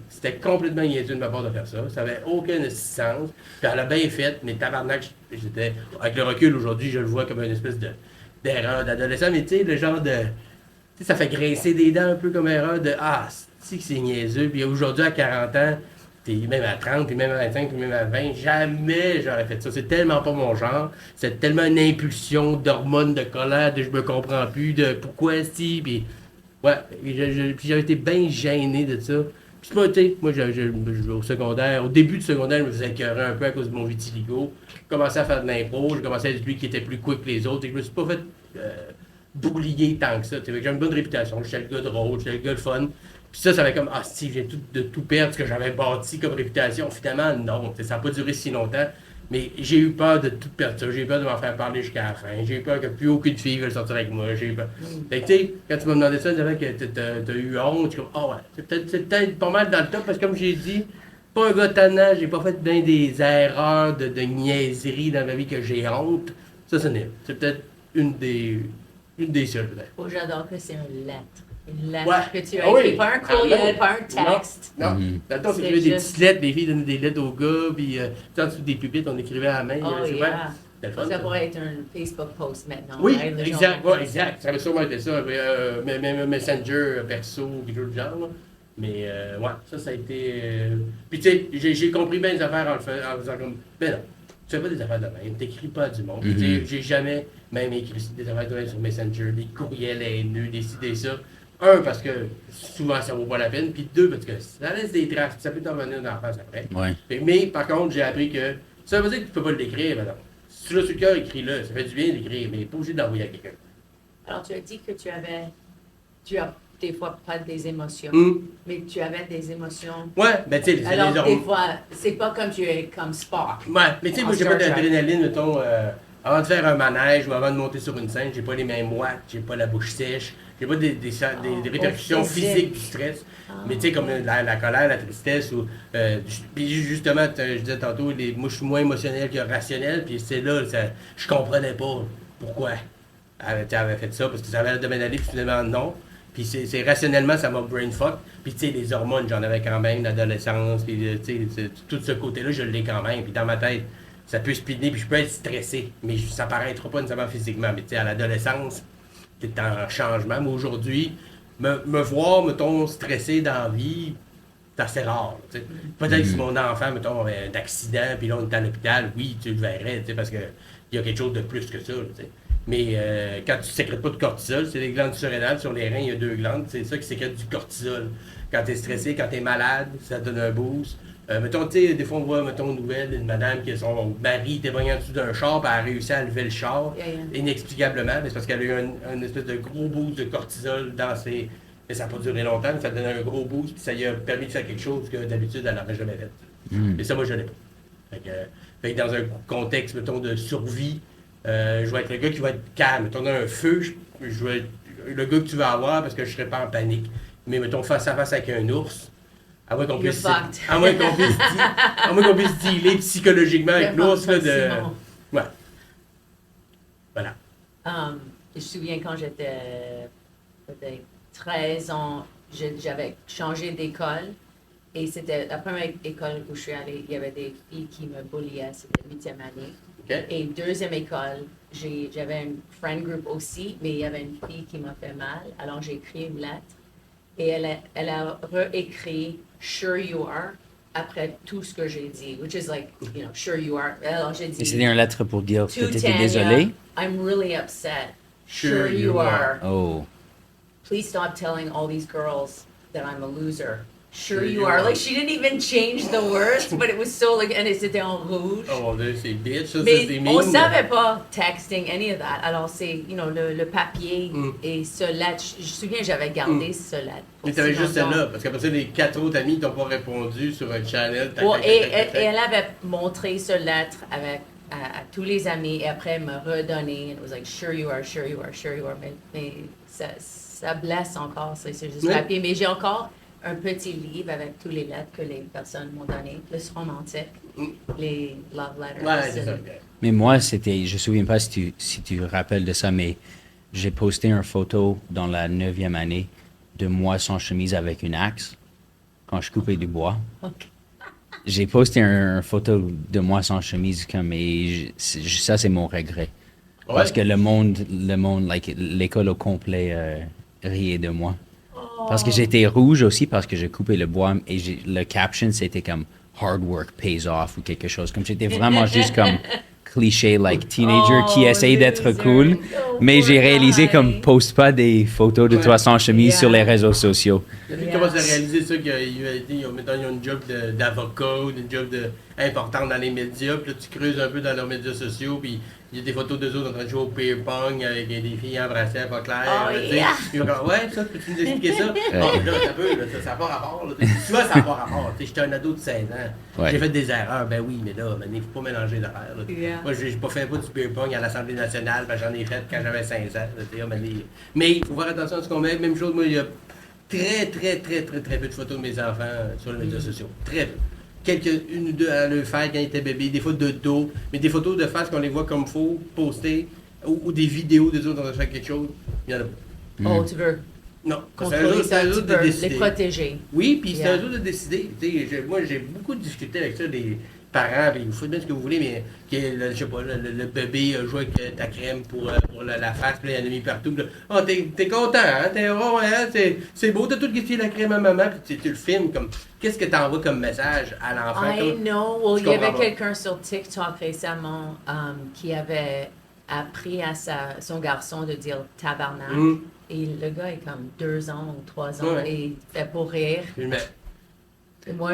c'était complètement niaiseux de ma part de faire ça. Ça n'avait aucun sens. Puis elle a bien fait, mais tabarnak, j'étais. Avec le recul aujourd'hui, je le vois comme une espèce d'erreur d'adolescent, mais tu sais, le genre de. Tu sais, ça fait grincer des dents un peu comme erreur de c'est niaiseux. Puis aujourd'hui, à 40 ans, puis même à 30, puis même à 25, puis même à 20, jamais j'aurais fait ça. C'est tellement pas mon genre. C'est tellement une impulsion d'hormones, de colère, de je me comprends plus, de pourquoi si, puis. Ouais, puis j'avais été bien gêné de ça. Puis c'est pas, tu sais, moi, au secondaire, au début du secondaire, je me faisais écœurer un peu à cause de mon vitiligo. J'ai commencé à faire de l'impro, j'ai commencé à être lui qui était plus quick que les autres, et je me suis pas fait boulier tant que ça. J'ai une bonne réputation, j'étais le gars drôle, j'étais le gars de fun. Puis ça avait comme, si, j'ai de tout perdre ce que j'avais bâti comme réputation. Finalement, non, ça n'a pas duré si longtemps. Mais j'ai eu peur de tout perdre ça. J'ai eu peur de m'en faire parler jusqu'à la fin. J'ai eu peur que plus aucune fille veuille sortir avec moi. J'ai eu peur. Fait que, tu sais, quand tu m'as demandé ça, tu savais que t'as eu honte. Je suis comme, ah ouais, c'est peut-être pas mal dans le top parce que comme j'ai dit, pas un gars tannant, j'ai pas fait bien des erreurs de niaiseries dans ma vie que j'ai honte. Ça, c'est peut-être une des seules, peut-être. Oh, j'adore que c'est une lettre. Une lettre Ouais. que tu as Ah oui. écrite, pas un courriel, pas un texte. Non. Mhm. Dans le temps, on C'est écrivait des juste- petites lettres, les filles donnaient des lettres aux gars, puis en dessous des pupitres, on écrivait à la main. Oh, c'est yeah. vrai. C'était le fun, Ça ça. pourrait être un Facebook post maintenant. Oui, right? Les gens exact, vont ouais, faire ça. exact. Ça avait sûrement été ça. Même Messenger perso, quelque chose du genre. Là. Mais ouais, ça a été. Puis tu sais, j'ai compris bien les affaires en faisant comme. Ben non, tu fais pas des affaires de même, t'écris pas à du monde. Puis, tu sais, j'ai jamais même écrit des affaires de même sur Messenger, des courriels haineux, des ça. Un, parce que souvent ça vaut pas la peine. Puis deux, parce que ça laisse des traces, ça peut t'en venir dans la face après. Ouais. Mais par contre, j'ai appris que ça veut dire que tu peux pas l'écrire, madame. Si tu l'as sur le cœur, écris-le. Ça fait du bien d'écrire, mais pas obligé d'envoyer à quelqu'un. Alors, tu as dit que tu as des fois pas des émotions, mais tu avais des émotions. Ouais, ben tu sais, les Alors, des hormones. fois, c'est pas comme tu es comme Spock. Ouais, mais tu sais, moi, j'ai pas d'adrénaline, mettons, avant de faire un manège ou avant de monter sur une scène, j'ai pas les mains moites, j'ai pas la bouche sèche, j'ai pas des répercussions physiques du stress. Mais tu sais, comme la colère, la tristesse, ou. Puis justement, je disais tantôt, moi, je suis moins émotionnel que rationnel, puis c'est là, je comprenais pas pourquoi elle avait fait ça, parce que ça avait l'air de bien aller, puis finalement, non. Puis c'est rationnellement, ça m'a brain fuck. Puis tu sais, les hormones, j'en avais quand même, l'adolescence, puis tu sais, tout ce côté-là, je l'ai quand même. Puis dans ma tête, ça peut spinner, puis je peux être stressé, mais ça paraîtra pas nécessairement physiquement. Mais tu sais, à l'adolescence, t'es en changement. Mais aujourd'hui, me voir, mettons, stressé dans la vie, c'est assez rare. Tu sais. Peut-être que si mon enfant, mettons, avait un accident, puis là, on est à l'hôpital, oui, tu le verrais, tu sais, parce qu'il y a quelque chose de plus que ça, tu sais. Mais quand tu ne sécrètes pas de cortisol, c'est les glandes surrénales. Sur les reins, il y a 2 glandes. C'est ça qui sécrète du cortisol. Quand tu es stressé, quand tu es malade, ça donne un boost. Mettons, tu sais, des fois, on voit, mettons, une nouvelle d'une madame qui, son mari était pogné en dessous d'un char, puis elle a réussi à lever le char, inexplicablement. Mais c'est parce qu'elle a eu un espèce de gros boost de cortisol dans ses. Mais ça n'a pas duré longtemps, mais ça a donné un gros boost, puis ça lui a permis de faire quelque chose que d'habitude, elle n'aurait jamais fait. Et ça, moi, je l'ai pas. Fait que dans un contexte, mettons, de survie, je vais être le gars qui va être calme. Mettons, un feu, je vais être le gars que tu vas avoir parce que je serai pas en panique. Mais mettons, face à face avec un ours, à moins qu'on puisse dealer psychologiquement avec l'ours, là, de... Ouais. Voilà. Je me souviens quand j'étais peut-être 13 ans, j'avais changé d'école. Et c'était la première école où je suis allée, il y avait des filles qui me bulliaient, c'était 8e année. Okay. Et deuxième école, j'avais une friend group aussi, mais il y avait une fille qui m'a fait mal. Alors j'ai écrit une lettre et elle a réécrit Sure You Are après tout ce que j'ai dit, which is like, you know, Sure You Are. Alors j'ai dit. Et c'était une lettre pour dire que To tu étais Tanya, désolé. I'm really upset. Sure Sure you you are. Oh. Please stop telling all these girls that I'm a loser. Sure you are. Like, she didn't even change the words, but it was so, like, and c'était en rouge. Oh mon Dieu, c'est bitch, ça, Mais c'est on mine. savait pas texting, any of that. Alors, c'est, you know, le papier et ce lettre. Je me souviens, j'avais gardé ce lettre. Mais t'avais juste celle-là, parce qu'après ça, les 4 autres amis t'ont pas répondu sur un channel. Et elle avait montré ce lettre à tous les amis, et après, elle m'a redonné. It was like, sure you are, sure you are, sure you are. Mais ça blesse encore, c'est juste papier. Mais j'ai encore un petit livre avec toutes les lettres que les personnes m'ont données, plus romantiques, les love letters. Ouais, c'est ça. Mais moi, c'était, je me souviens pas si tu te rappelles de ça, mais j'ai posté une photo dans la 9e année de moi sans chemise avec une axe quand je coupais du bois. Okay. J'ai posté une photo de moi sans chemise comme, et ça c'est mon regret. Ouais. Parce que le monde, like, l'école au complet riait de moi. Parce que j'étais rouge aussi, parce que j'ai coupé le bois, et le caption c'était comme hard work pays off ou quelque chose. Comme j'étais vraiment juste comme cliché, like teenager qui essaye d'être cool. Mais j'ai réalisé comme poste pas des photos de toi sans chemise sur les réseaux sociaux. Depuis qu'ils commencent à réaliser ça, qu'ils ont une job d'avocat ou une job importantes dans les médias, puis là, tu creuses un peu dans leurs médias sociaux, puis il y a des photos d'eux autres en train de jouer au ping-pong avec des filles embrassées, pas clair. Oh, tu sais. yeah. Ils vont dire, ouais, ça, peux-tu nous expliquer ça? Bon, là, un peu, là, ça n'a pas rapport. Là. Souvent, ça n'a pas rapport. J'étais un ado de 16 ans. Ouais. J'ai fait des erreurs, ben oui, mais là, il ne faut pas mélanger les affaires. Là. Yeah. Moi, j'ai pas fait du ping-pong à l'Assemblée nationale, ben, j'en ai fait quand j'avais 15 ans. Là, mais il faut faire attention à ce qu'on met. Même chose, moi, il y a très peu de photos de mes enfants sur les médias sociaux. Très peu. Une ou deux à le faire quand ils étaient bébés, des fois de dos, mais des photos de face qu'on les voit comme faux, postées, ou des vidéos des autres dans faire quelque chose, il n'y en a pas. Oh, tu veux Non, contrôler ça, c'est à eux tu autres de veux les décider. protéger. Oui, puis c'est Yeah. à eux de décider. Moi, j'ai beaucoup discuté avec ça, des parents, puis vous faites bien ce que vous voulez, mais je sais pas, le bébé a joué avec ta crème pour la face, puis il y en a mis partout. Puis là, oh, t'es content, hein? Oh, ouais, hein? C'est beau, t'as tout gaspillé la crème à maman, puis tu le filmes comme. Qu'est-ce que t'envoies comme message à l'enfant? I know. Well, Je il y avait comprends pas. quelqu'un sur TikTok récemment qui avait appris à son garçon de dire tabarnak. Mm. Et le gars est comme 2 ans ou 3 ans Ouais. et il fait pour rire. Je le mets. Et moi,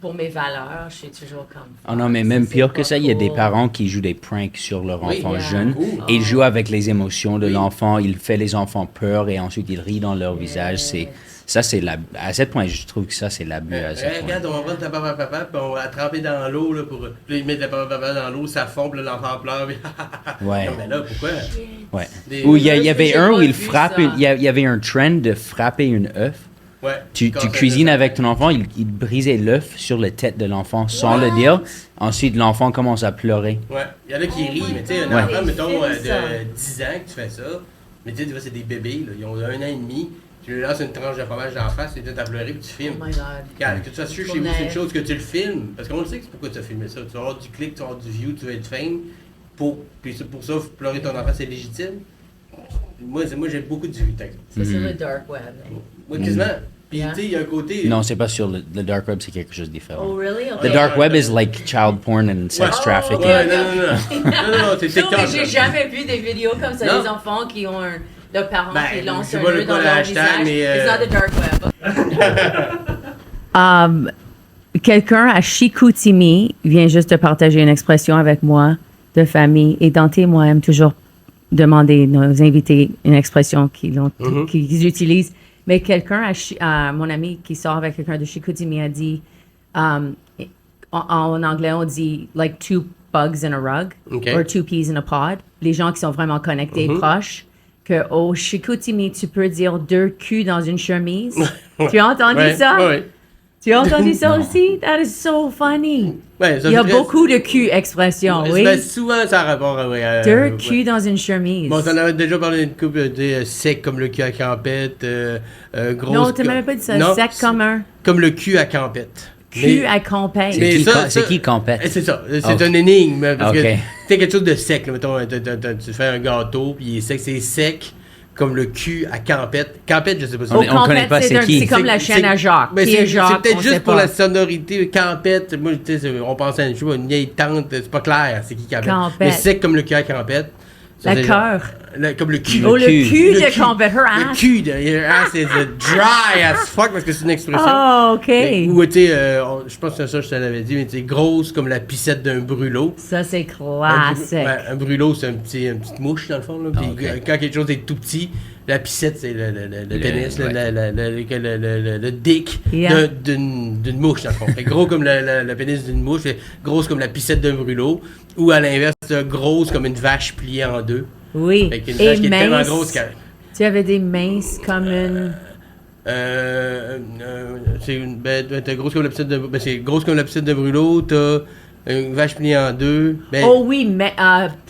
pour mes valeurs, je suis toujours comme. Oh non, mais ça, même c'est pire pas que ça, il y a des cool. parents qui jouent des pranks sur leur Oui, enfant yeah. jeune. Cool. Et ils jouent avec les émotions de Oui. l'enfant, il fait les enfants peur et ensuite il rit dans leur visage. Ça, c'est à ce point, je trouve que ça, c'est l'abus à ce point. Regarde, on va prendre ta papa, puis on va la tremper dans l'eau, là, puis là, ils mettent la papa dans l'eau, ça fond, puis là, l'enfant pleure, puis Ouais. Non, mais là, pourquoi? Ouais. Des- Ou il y Parce que avait j'ai un pas où il vu frappe, ça. il y avait un trend de frapper une œuf. Ouais. Tu Quand ça cuisines fait- avec ton enfant, il brisait l'œuf sur la tête de l'enfant sans le dire. Ensuite, l'enfant commence à pleurer. Ouais, il y en a qui Oh rient, my mais tu sais, un God. enfant, Ils mettons, filment ça. de 10 ans que tu fais ça, mais tu sais, des fois, c'est des bébés, là, ils ont 1 an et demi, tu lui lances une tranche de fromage d'en face, et tu à pleurer, puis tu Oh filmes. my God. Regarde, que tu fasses chez vous, c'est une chose que tu le filmes, parce qu'on le sait que c'est pourquoi tu as filmé ça. Tu vas avoir du clic, tu vas avoir du view, tu vas être fame, puis pour ça, pleurer ton enfant, c'est légitime. Moi, j'ai beaucoup de vues, avec ça. Ça, c'est le dark web. Moi, quasiment. Puis, Yeah. tu sais, il y a un côté... Non, c'est pas sur le dark web, c'est quelque chose de différent. Oh, really? The Okay. dark web is like child porn and sex Ouais. trafficking. Ouais, non, c'est Non, TikTok. mais j'ai là. jamais vu des vidéos comme ça, Non. des enfants qui ont leurs parents Ben, qui lancent je sais un pas nœud le dans quoi, le leur hashtag, visage. mais, It's not the dark web. Quelqu'un à Chicoutimi vient juste de partager une expression avec moi de famille. Et Dante et moi aime toujours demander nos invités une expression qu'ils utilisent. Mais quelqu'un, mon ami qui sort avec quelqu'un de Chicoutimi a dit, en anglais, on dit like 2 bugs in a rug OK. or 2 peas in a pod. Les gens qui sont vraiment connectés et proches. Que au Chicoutimi, tu peux dire 2 culs dans une chemise. Tu as entendu Ouais, ça? ouais. Tu as entendu ça aussi? That is so funny. Ouais, ça, Il y a c'est très- beaucoup de cul expressions, oui. Ben, souvent, ça a rapport à... ouais, 2 ouais. culs dans une chemise. Bon, t'en avais déjà parlé d'une couple de sec comme le cul à campette, grosse... Non, tu m'avais pas dit ça. Non, Sec comme un Comme le cul à campette. cul Mais- à campagne. mais qui ça, com- c'est ça- qui compète? C'est ça, c'est Ok. une énigme. Parce Ok. que c'est quelque chose de sec. Là, mettons, tu fais un gâteau, puis il est sec, c'est sec comme le cul à campette. Campette, je sais pas si On Au est- on connaît campette, pas c'est qui. C'est comme la chaîne à Jacques. Ben, Qui est c'est Jacques, peut-être on juste sait pour pas. la sonorité. Campette, moi, tu sais, on pense à une, je sais pas, une vieille tante, c'est pas clair, c'est qui campette. Campette. Mais sec comme le cul à campette. Ça, La c'est genre- cœur. Comme le cul. Oh, le cul. cul Le de cul. campette. Her Le ass. cul de her ass is dry as fuck parce que c'est une expression. Oh, OK. Ou, tu sais, je pense que ça, je te l'avais dit, mais tu sais, grosse comme la piscette d'un brûlot. Ça, c'est Un classique. un brûlot, c'est une petite mouche, dans le fond. Là. Puis, ok. quand quelque chose est tout petit, la piscette, c'est le pénis, ouais. le dick Yeah. d'une mouche, dans le fond. Fait gros comme le pénis d'une mouche, fait grosse comme la piscette d'un brûlot. Ou à l'inverse, grosse comme une vache pliée en deux. Oui. Fait qu'une Et vache qui est tellement mince. grosse qu'elle... Tu avais des minces comme une... c'est t'as grosse comme la piscette de... Ben, c'est grosse comme la piscette de brûlot, t'as une vache pliée en deux. Ben, Oh oui, mais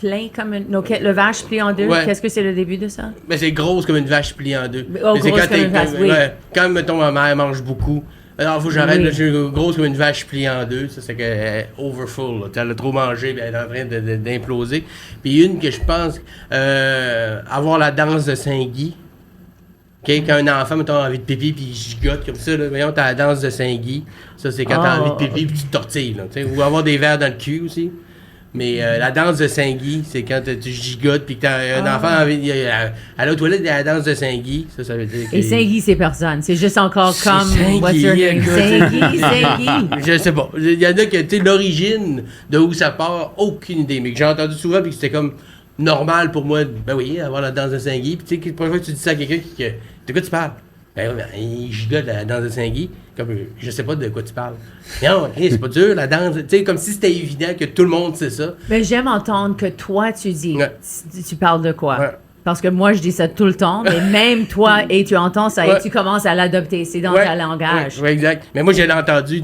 plein comme une... OK, le vache plié en deux, Ouais. qu'est-ce que c'est le début de ça? ben, c'est grosse comme une vache pliée en deux. Oh, Mais c'est grosse quand comme une vache, oui. ouais, quand, mettons, ma mère mange beaucoup, alors faut que j'arrête, Oui. là, je suis grosse comme une vache pliée en deux, ça c'est qu'elle est overfull, là. Elle a trop mangé, puis elle est en train d'imploser. Puis une que je pense, avoir la danse de Saint-Guy. OK, quand un enfant, mettons, a envie de pipi, puis il gigote comme ça, là, voyons, t'as la danse de Saint-Guy. Ça, c'est quand t'as Oh. envie de pipi, puis tu te tortilles, là, tu sais. Ou avoir des verres dans le cul aussi. Mais la danse de Saint-Guy, c'est quand tu gigotes puis que t'as un enfant à la toilette, il y a la danse de Saint-Guy. Ça veut dire que... Et Saint-Guy, c'est personne. C'est juste encore C'est comme Saint-Guy, What's your name? écoute. Saint-Guy. Je sais pas. Il y en a qui, tu sais, l'origine de où ça part, aucune idée. Mais que j'ai entendu souvent puis que c'était comme normal pour moi, ben oui, avoir la danse de Saint-Guy. Puis tu sais, la première fois que tu dis ça à quelqu'un, de quoi tu parles? Ben oui, ben, il gigote la danse de Saint-Guy. Comme, je sais pas de quoi tu parles. Non, hey, c'est pas dur, la danse. Tu sais, comme si c'était évident que tout le monde sait ça. Mais j'aime entendre que toi, tu dis. Ouais. Tu parles de quoi? Ouais. Parce que moi, je dis ça tout le temps, mais même toi, et tu entends ça, Ouais. et tu commences à l'adopter. C'est dans ta langage. Oui, exact. Mais moi, j'ai entendu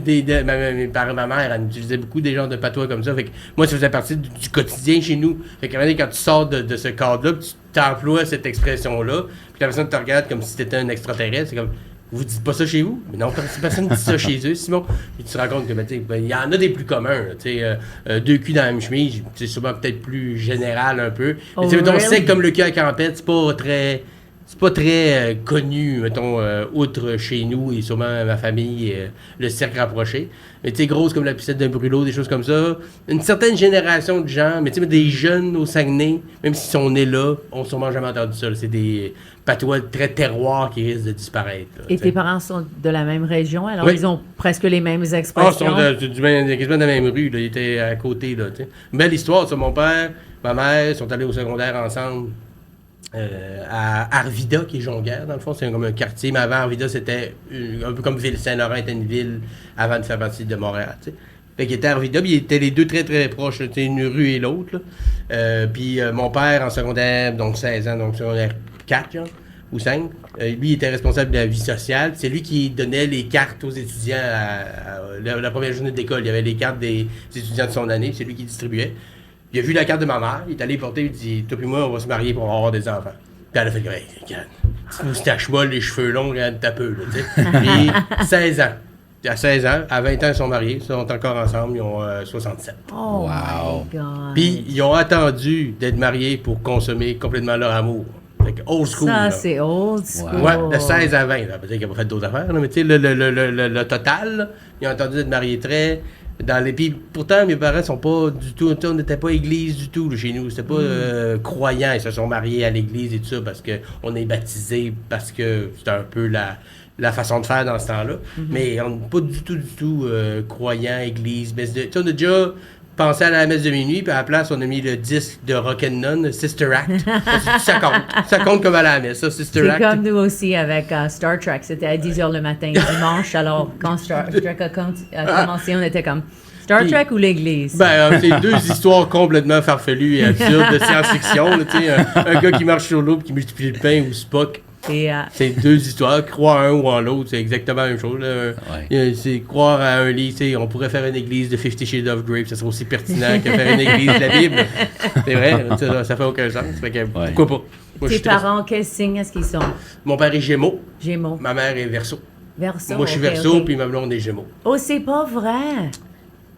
par ma mère, elle utilisait beaucoup des genres de patois comme ça. Fait que moi, ça faisait partie du quotidien chez nous. Fait qu'à un moment donné, quand tu sors de ce cadre-là, puis tu t'emploies cette expression-là, puis la personne te regarde comme si t'étais un extraterrestre, c'est comme, vous dites pas ça chez vous? Mais non, personne dit ça chez eux, Simon. Puis tu te rends compte que, il y en a des plus communs, tu sais, deux culs dans la même chemise, c'est souvent peut-être plus général un peu. Mais tu sais, mettons, really? sec comme le cul à campette, c'est pas très connu, mettons, outre chez nous et sûrement ma famille, le cercle rapproché. Mais tu sais, grosse comme la piscine d'un brûlot, des choses comme ça. Une certaine génération de gens, mais tu sais, des jeunes au Saguenay, même s'ils sont nés là, ont sûrement jamais entendu ça. C'est des patois très terroirs qui risquent de disparaître. Là, Et t'sais. tes parents sont de la même région, alors Oui. ils ont presque les mêmes Ah, ils expressions. sont quasiment de la même rue, là. Ils étaient à côté, là, tu sais. Une belle histoire, ça. Mon père, ma mère sont allés au secondaire ensemble. À Arvida, qui est Jonquière, dans le fond, c'est comme un quartier, mais avant Arvida, c'était un peu comme Ville-Saint-Laurent était une ville avant de faire partie de Montréal, tu sais. Fait qu'il était à Arvida, puis ils étaient les deux très très proches, tu sais, une rue et l'autre, là. Puis mon père, en secondaire, donc 16 ans, donc secondaire 4, genre, ou 5, lui, il était responsable de la vie sociale. C'est lui qui donnait les cartes aux étudiants la première journée d'école. Il y avait les cartes des étudiants de son année, c'est lui qui distribuait. Il a vu la carte de ma mère, il est allé porter, il dit, toi puis moi, on va se marier pour avoir des enfants. Puis elle a fait, hey, regarde, petite moustache molle, les cheveux longs, regarde, t'as peu, là, tu sais. Puis 16 ans. À 16 ans, à 20 ans, ils sont mariés, ils sont encore ensemble, ils ont 67. Oh Wow. my God. Puis ils ont attendu d'être mariés pour consommer complètement leur amour. Fait que old school. Ça, là. c'est old school. Ouais, de 16 à 20. Là. Peut-être qu'il n'a pas fait d'autres affaires, là, mais tu sais, le total, là, ils ont attendu d'être mariés très. Puis pourtant, mes parents sont pas du tout. On n'était pas église du tout là, chez nous. C'était pas croyants. Ils se sont mariés à l'église et tout ça parce qu'on est baptisés, parce que c'était un peu la façon de faire dans ce temps-là. Mais on n'est pas du tout croyants, église, messe de. Tu sais, on a déjà pensé à la messe de minuit, puis à la place, on a mis le disque de Rock'n'None, Sister Act. Ça compte. Ça compte comme à la messe, ça, Sister C'est Act. comme nous aussi avec Star Trek. C'était à 10h le matin, dimanche. Alors, quand Star Trek a commencé, on était comme Star Trek ou l'Église? Ben, c'est deux histoires complètement farfelues et absurdes de science-fiction. Là, tu sais, un gars qui marche sur l'eau et qui multiplie le pain ou Spock. Et, C'est deux histoires. Croire en un ou en l'autre, c'est exactement la même chose. Là. C'est croire à un lit. Tu sais, on pourrait faire une église de 50 Shades of Grey, ça serait aussi pertinent que faire une église de la Bible. C'est vrai, ça fait aucun sens. Fait que, pourquoi pas? Moi, je tes suis très- parents, quel signe est-ce qu'ils sont? Mon père est Gémeaux, Gémeaux. ma mère est Verseau. Verseau. Moi, je suis ok, Verseau, ok. puis ma blonde est Gémeaux. Oh, c'est pas vrai!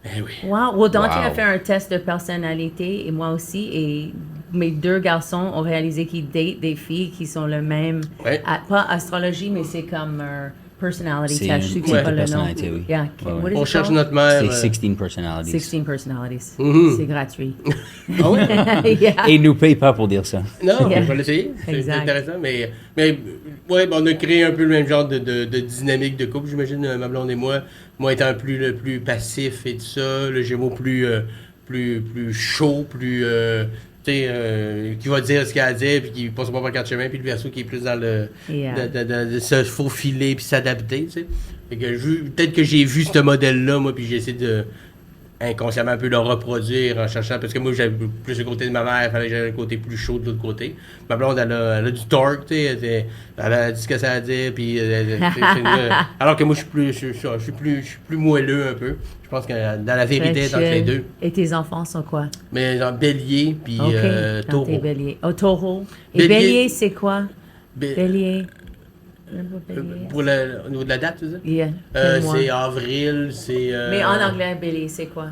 Eh oui. Wow. Well, Dante Wow. a fait un test de personnalité et moi aussi. Et mes deux garçons ont réalisé qu'ils datent des filles qui sont le même. Ouais. Pas astrologie, mais c'est comme personality C'est test. Je sais que une c'est pas le nom. personnalité, oui. Yeah. Ouais, ouais. What is On it cherche called? notre mère. C'est 16 personalities. 16 personalities. Mhm. C'est gratuit. Ah ouais? Yeah. Et ils nous payent pas pour dire ça. Non, Yeah. on va l'essayer. C'est Exact. intéressant. Mais ouais, ben, on a créé un peu le même genre de dynamique de couple, j'imagine, ma blonde et moi. Moi étant le plus passif et tout ça, le Gémeaux plus chaud, plus. Qui va dire ce qu'il a à dire, puis qui passe pas par quatre chemins, puis le Verseau qui est plus dans le. Yeah. de se faufiler, puis s'adapter, tu sais. Fait que peut-être que j'ai vu ce modèle-là, moi, puis j'ai essayé de. Inconsciemment un peu le reproduire en cherchant, parce que moi j'avais plus le côté de ma mère, il fallait que j'aie le côté plus chaud de l'autre côté. Ma blonde, elle a du torque, tu sais, elle a dit ce que ça a dit, puis alors que moi je suis plus moelleux un peu. Je pense que dans la vérité est entre les deux. Et tes enfants sont quoi? Mais genre bélier, puis OK. Quand t'es taureau. bélier. Oh, taureau. Et Bélier. bélier, c'est quoi? Bé- Bélier. Pour au niveau de la date, tu sais? Yeah. Quel mois? C'est avril, c'est... Mais en anglais, bélier, c'est quoi?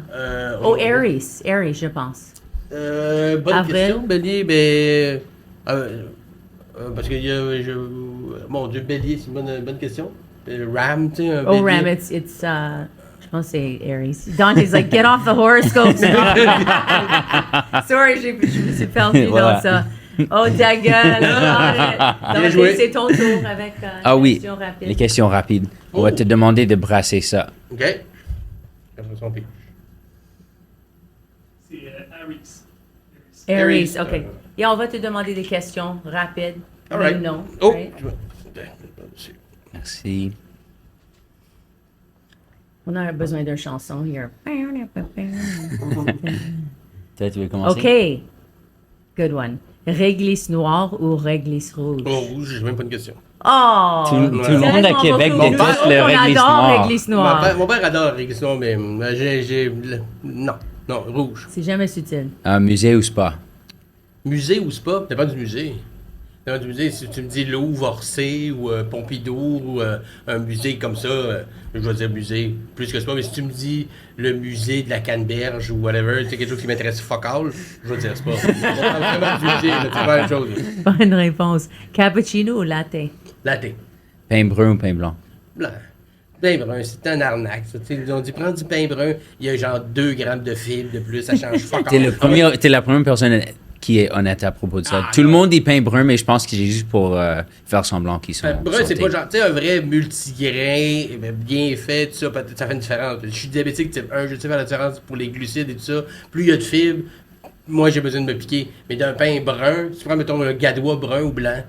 on- Oh, Aries. Aries, je pense. Bonne Avril. question, bélier, mais... parce que mon Dieu, bélier, c'est une bonne question. Ram, tu sais, un Oh, bélier. Ram, je pense que c'est Aries. Dante's like, get off the horoscopes. Sorry, je me suis perdu Voilà. dans ça. Oh, ta gueule. Bien joué. Donc, c'est ton tour avec Ah oui, question rapide. les questions rapides. On va Oh. te demander de brasser ça. OK. Après son pitch. C'est Aries. Aries, Aries. OK. Et on va te demander des questions rapides. All right. Non. Oh! right? Merci. On a besoin d'une chanson here. Toi, tu veux commencer? OK. Good one. Réglisse noire ou réglisse rouge? Oh, rouge, j'ai même pas une question. Oh! Tout le C'est monde à tellement Québec beaucoup. déteste Nous le autres, réglisse On adore noir. réglisse noire. Mon père adore réglisse noire, mais non, rouge. C'est jamais subtil. Un musée ou spa? Musée ou spa? Ça dépend du musée. Ça dépend du musée. Si tu me dis Louvre, Orsay ou Pompidou ou un musée comme ça, je vais dire musée plus que spa. Mais si tu me dis le musée de la Canneberge ou whatever, c'est quelque chose qui m'intéresse fuck all, je vais dire spa. On parle vraiment du musée, là, c'est pas la même chose. Bonne réponse. Cappuccino ou latte? Latte. Pain brun ou pain blanc? Blanc. Pain brun, c'est un arnaque. Ça. Ils ont dit prends du pain brun, il y a genre 2 grammes de fibres de plus, ça change fuck T'es all. la première personne qui est honnête à propos de ça. Ah, Tout le non. monde dit pain brun, mais je pense que c'est juste pour faire semblant qu'ils sont Brun, c'est sautés. pas genre, tu sais, un vrai multigrain, bien fait, tout ça, ça fait une différence. Je suis diabétique type 1, je sais faire la différence pour les glucides et tout ça. Plus il y a de fibres, moi j'ai besoin de me piquer. Mais d'un pain brun, si tu prends, mettons, un gadois brun ou blanc,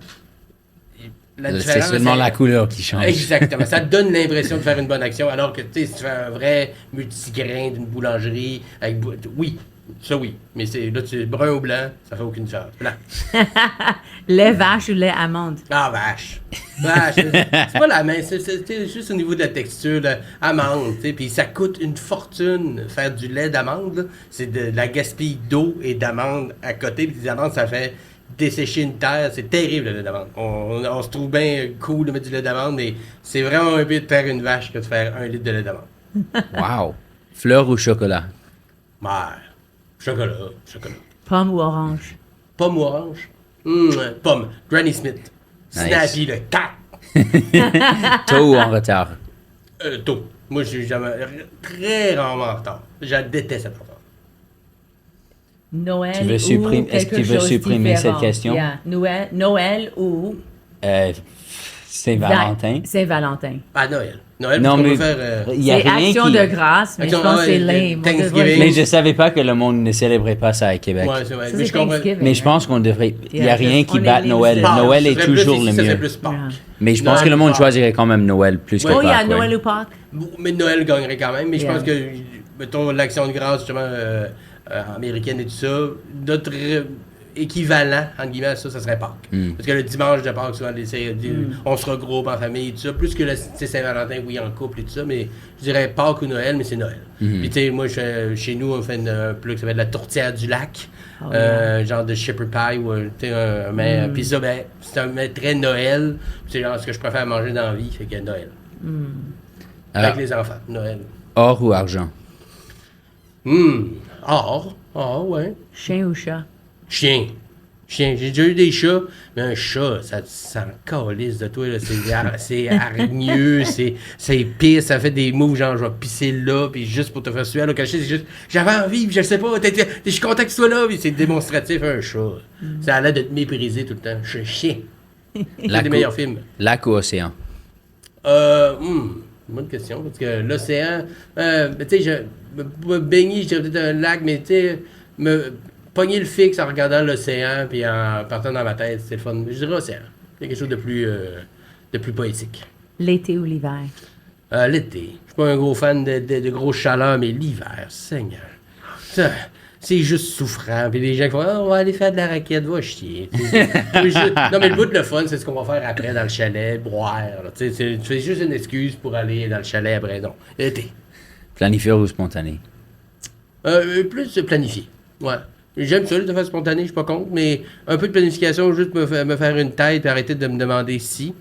la C'est différence. seulement la couleur qui change. Exactement. Ça te donne l'impression de faire une bonne action, alors que, tu sais, si tu fais un vrai multigrain d'une boulangerie, avec. Oui, ça oui. Mais là, tu es brun ou blanc, ça fait aucune différence. Blanc. Lait vache ou lait amande? Ah, vache. Vache. C'est pas la main, c'est juste au niveau de la texture, là. Amande, tu sais. Puis ça coûte une fortune faire du lait d'amande, là. C'est de la gaspille d'eau et d'amande à côté. Puis des amandes, ça fait dessécher une terre. C'est terrible, le lait d'amande. On se trouve bien cool de mettre du lait d'amande, mais c'est vraiment un but de faire une vache que de faire 1 litre de lait d'amande. Wow. Fleur ou chocolat? Ouais. Chocolat. Pomme ou orange? Pomme ou orange? Pomme. Granny Smith. Nice. Snappy, le tac. Tôt ou en retard? Tôt. Moi, je suis jamais très rarement en retard. Je déteste être en retard. Noël Tu veux ou supprimer- est-ce que quelque tu veux chose supprimer différent? cette question? Yeah. Noël ou Saint-Valentin. Saint-Valentin. Ah, Noël. Noël, Non, parce qu'on mais peut faire. il y a C'est rien action qui... de grâce, mais je Action- pense que c'est ouais, lame. Thanksgiving. Mais je savais pas que le monde ne célébrait pas ça à Québec. Ouais, c'est vrai. Ça, Mais c'est je comprends. Thanksgiving. Mais je pense qu'on devrait... Il n'y a Yeah, rien qui on est batte libres Noël. de- Pâques, Noël ça est serait plus toujours ici, le ça serait mieux. plus Pâques. Yeah. Mais je pense Noël, que le monde Pâques. choisirait quand même Noël plus que Oh, il y a Pâques, ouais. Noël ou Pâques? Mais Noël gagnerait quand même. Mais je Yeah. pense que, mettons, l'action de grâce, justement, américaine et tout ça, notre équivalent, entre guillemets, à ça serait Pâques. Parce que le dimanche de Pâques, souvent, on se regroupe en famille et tout ça. Plus que le Saint-Valentin, oui, en couple et tout ça. Mais je dirais Pâques ou Noël, mais c'est Noël. Puis, tu sais, moi, chez nous, on fait un plat qui s'appelle la tourtière du lac. Oh, yeah. Genre de shepherd pie ou tu sais, un mets. Puis ça, ben, c'est un mets très Noël. C'est genre ce que je préfère manger dans la vie, fait que Noël. Avec Alors, les enfants, Noël. or ou argent? Or, ouais. Chien ou chat? Chien. J'ai déjà eu des chats, mais un chat, ça s'en calisse de toi, là. C'est hargneux, c'est pire, ça fait des moves genre je vais pisser là, puis juste pour te faire suer, alors que le chien, c'est juste j'avais envie, puis je sais pas, je suis content que tu sois là, puis c'est démonstratif, un chat. Ça a l'air de te mépriser tout le temps. Je suis un chien. C'est Lac des ou- meilleurs films. Lac ou océan? Bonne question, parce que l'océan, tu sais, me baigner, je dirais peut-être un lac, mais tu sais, me pogner le fixe en regardant l'océan, puis en partant dans ma tête, c'est le fun. Je dirais océan. C'est quelque chose de plus poétique. L'été ou l'hiver? L'été. Je suis pas un gros fan de grosses chaleurs, mais l'hiver, Seigneur. Ça, c'est juste souffrant. Puis les gens qui font on va aller faire de la raquette, va chier. Non, mais le bout de le fun, c'est ce qu'on va faire après dans le chalet, boire. Là. Tu fais juste une excuse pour aller dans le chalet après. Non, l'été. Planifié ou spontané? Plus planifié. Ouais. J'aime ça, de faire spontané, je suis pas contre, mais un peu de planification, juste me faire une tête et arrêter de me demander si.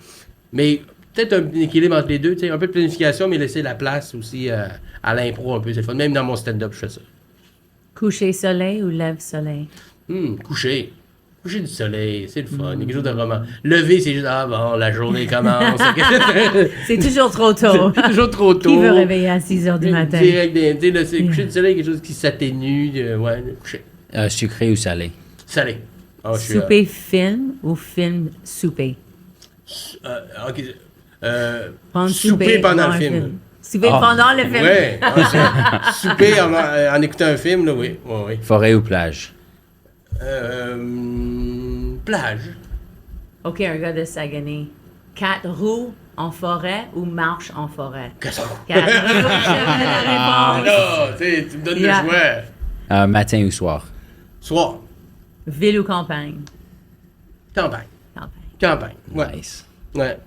Mais peut-être un équilibre entre les deux, tu sais, un peu de planification, mais laisser la place aussi à l'impro un peu, c'est le fun. Même dans mon stand-up, je fais ça. Coucher soleil ou lève soleil? Coucher. Coucher du soleil, c'est le fun. Il y a quelque chose de roman. Lever, c'est juste, ah bon, la journée commence. C'est toujours trop tôt. C'est toujours trop tôt. Qui veut réveiller à 6 heures du matin? Direct, c'est coucher du soleil, quelque chose qui s'atténue. Ouais, coucher. Sucré ou salé? Salé. Ah, je suis, Souper film ou film souper? ok. Prendre Souper pendant le un film. Souper pendant le film. Ouais. Souper en écoutant un film, là, oui. Ouais. Forêt ou plage? Plage. OK, un gars de Saguenay. 4 roues en forêt ou marche en forêt? 4 roues. 4 roues, je veux la réponse. Là, tu me donnes le choix. Matin ou soir? Soir. Ville ou campagne? Campagne. Campagne. Campagne. Ouais. Nice. Ouais.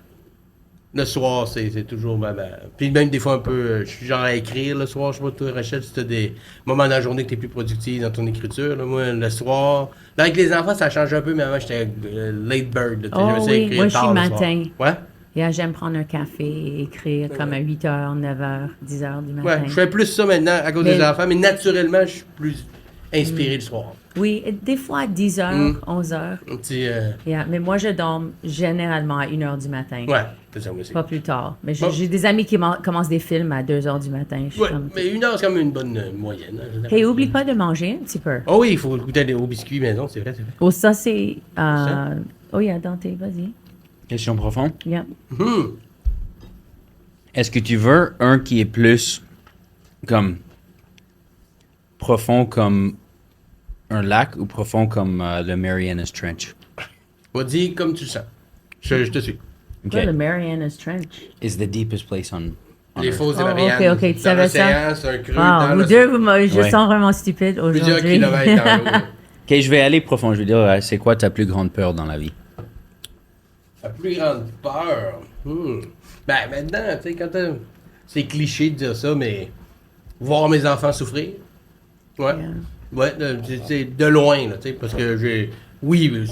Le soir, c'est toujours ma. Puis même des fois un peu. Je suis genre à écrire le soir. Je sais pas, toi, Rachel, si t'as des moments dans la journée que t'es plus productif dans ton écriture. Là. Moi, le soir. Là, avec les enfants, ça change un peu, mais avant, j'étais late bird. Là, Oh oui, moi, je suis le matin. soir. Ouais? Yeah, j'aime prendre un café et écrire comme à 8h, 9h, 10h du matin. Ouais. Je fais plus ça maintenant à cause Mais- des enfants, mais naturellement, je suis plus inspiré le soir. Oui, et des fois à 10h, 11h. Un petit. Yeah, mais moi, je dors généralement à 1h du matin. Ouais, c'est ça, moi aussi. Pas plus tard. Mais Bon. j'ai des amis qui commencent des films à 2h du matin. Je suis Ouais, comme... mais 1 heure, c'est quand même une bonne moyenne. Hein, généralement. Hey, oublie pas de manger un petit peu. Oh oui, il faut goûter aux biscuits maison, c'est vrai, c'est vrai. Oh, ça, c'est... Ça? Oh, yeah, Dante, vas-y. Question profonde? Yeah. Est-ce que tu veux un qui est plus comme profond comme un lac ou profond comme le Marianas Trench? Vas-y comme tu le sens. Je te suis. Quoi, Okay. le Marianas Trench? Is the deepest place on Les Earth. fosses des Oh, Mariannes. ok, tu dans savais ça? l'océan, c'est un creux Wow, dans vous l'océan. deux, je Ouais. sens vraiment stupide Plusieurs aujourd'hui. kilomètres dans l'eau. Ok, je vais aller profond. Je vais dire, c'est quoi ta plus grande peur dans la vie? La plus grande peur. Ben maintenant, tu sais, quand c'est cliché de dire ça, mais voir mes enfants souffrir. Ouais. Yeah. Ouais, c'est de loin, là, tu sais, parce que j'ai. Oui, ben,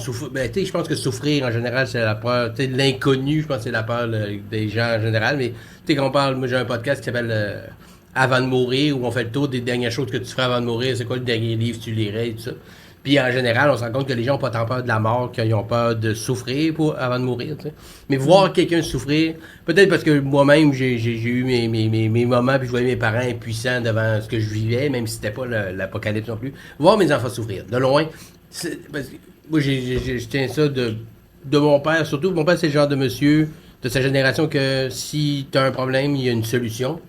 tu sais, je pense que souffrir en général, c'est la peur. Tu sais, l'inconnu, je pense que c'est la peur des gens en général. Mais tu sais, quand on parle, moi j'ai un podcast qui s'appelle Avant de mourir, où on fait le tour des dernières choses que tu ferais avant de mourir. C'est quoi le dernier livre que tu lirais et tout ça. Puis en général, on se rend compte que les gens n'ont pas tant peur de la mort qu'ils ont peur de souffrir avant de mourir. Tu sais. Mais voir quelqu'un souffrir, peut-être parce que moi-même, j'ai eu mes moments, puis je voyais mes parents impuissants devant ce que je vivais, même si c'était pas l'apocalypse non plus. Voir mes enfants souffrir, de loin. Parce que moi, je tiens ça de mon père, surtout. Mon père, c'est le genre de monsieur de sa génération que si tu as un problème, il y a une solution.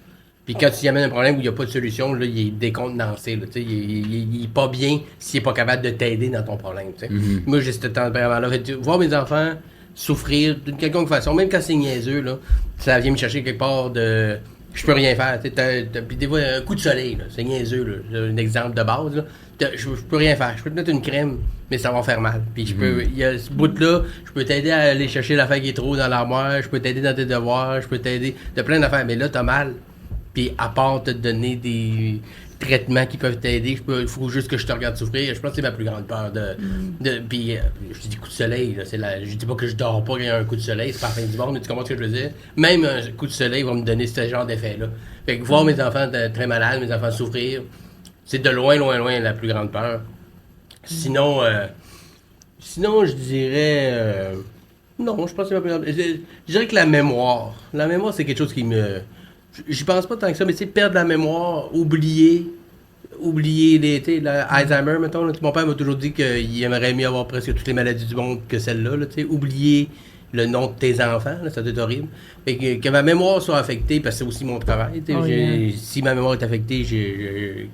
Puis quand tu y amènes un problème où il n'y a pas de solution, là, il est décontenancé. Là, il est pas bien s'il n'est pas capable de t'aider dans ton problème. Moi, j'ai ce tempérament-là. Voir mes enfants souffrir d'une quelconque façon, même quand c'est niaiseux, là, ça vient me chercher quelque part de... Je peux rien faire. Puis des fois, un coup de soleil, là, c'est niaiseux. Là, j'ai un exemple de base. Là. Je peux rien faire. Je peux te mettre une crème, mais ça va faire mal. Puis il y a ce bout-là, je peux t'aider à aller chercher l'affaire qui est trop dans l'armoire, je peux t'aider dans tes devoirs, je peux t'aider de plein d'affaires. Mais là, t'as mal. Puis à part te donner des traitements qui peuvent t'aider, il faut juste que je te regarde souffrir. Je pense que c'est ma plus grande peur. Puis je dis coup de soleil, là, je dis pas que je dors pas quand il y a un coup de soleil, c'est pas la fin du monde, mais tu comprends ce que je veux dire? Même un coup de soleil va me donner ce genre d'effet-là. Fait que voir mes enfants très malades, mes enfants souffrir, c'est de loin, loin, loin la plus grande peur. Sinon, je dirais... non, je pense que c'est ma plus grande... Je dirais que la mémoire. La mémoire, c'est quelque chose qui me... J'y pense pas tant que ça, mais tu sais, perdre la mémoire, oublier Alzheimer, mettons. Là, mon père m'a toujours dit qu'il aimerait mieux avoir presque toutes les maladies du monde que celle-là. Là, oublier le nom de tes enfants, là, ça doit être horrible. Fait que ma mémoire soit affectée, parce que c'est aussi mon travail. Si ma mémoire est affectée,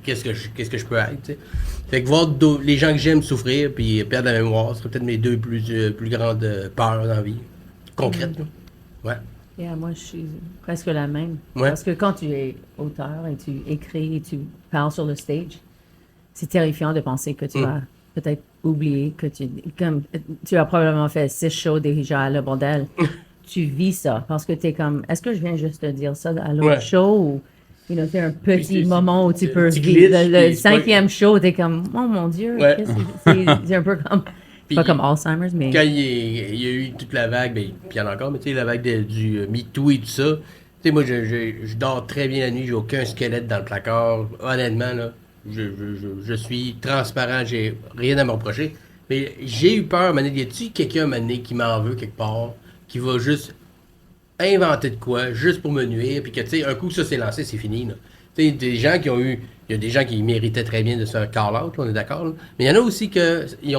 qu'est-ce que je peux être? T'sais? Fait que voir les gens que j'aime souffrir puis perdre la mémoire, ce serait peut-être mes deux plus grandes peurs dans la vie. Concrètes. Là. Ouais. Yeah, moi, je suis presque la même. Ouais. Parce que quand tu es auteur et tu écris et tu parles sur le stage, c'est terrifiant de penser que tu vas peut-être oublier que tu as probablement fait 6 shows déjà à Le Bordel. Tu vis ça parce que tu es comme, est-ce que je viens juste te dire ça à l'autre show ou c'est un petit moment où tu peux vivre. Le 5e show, tu es comme, oh mon Dieu, c'est un peu comme... Puis, pas comme Alzheimer's, mais... Quand il y a eu toute la vague, puis il y en a encore, mais tu sais, la vague du MeToo et tout ça, tu sais, moi, je dors très bien la nuit, j'ai aucun squelette dans le placard. Honnêtement, là, je suis transparent, j'ai rien à me reprocher. Mais j'ai eu peur, à un moment donné, y a-tu quelqu'un, à un moment donné, qui m'en veut quelque part, qui va juste inventer de quoi, juste pour me nuire, puis que, tu sais, un coup que ça s'est lancé, c'est fini, là. Tu sais, des gens qui ont eu... Il y a des gens qui méritaient très bien de se faire call-out, on est d'accord, là. Mais il y en a aussi que... Il y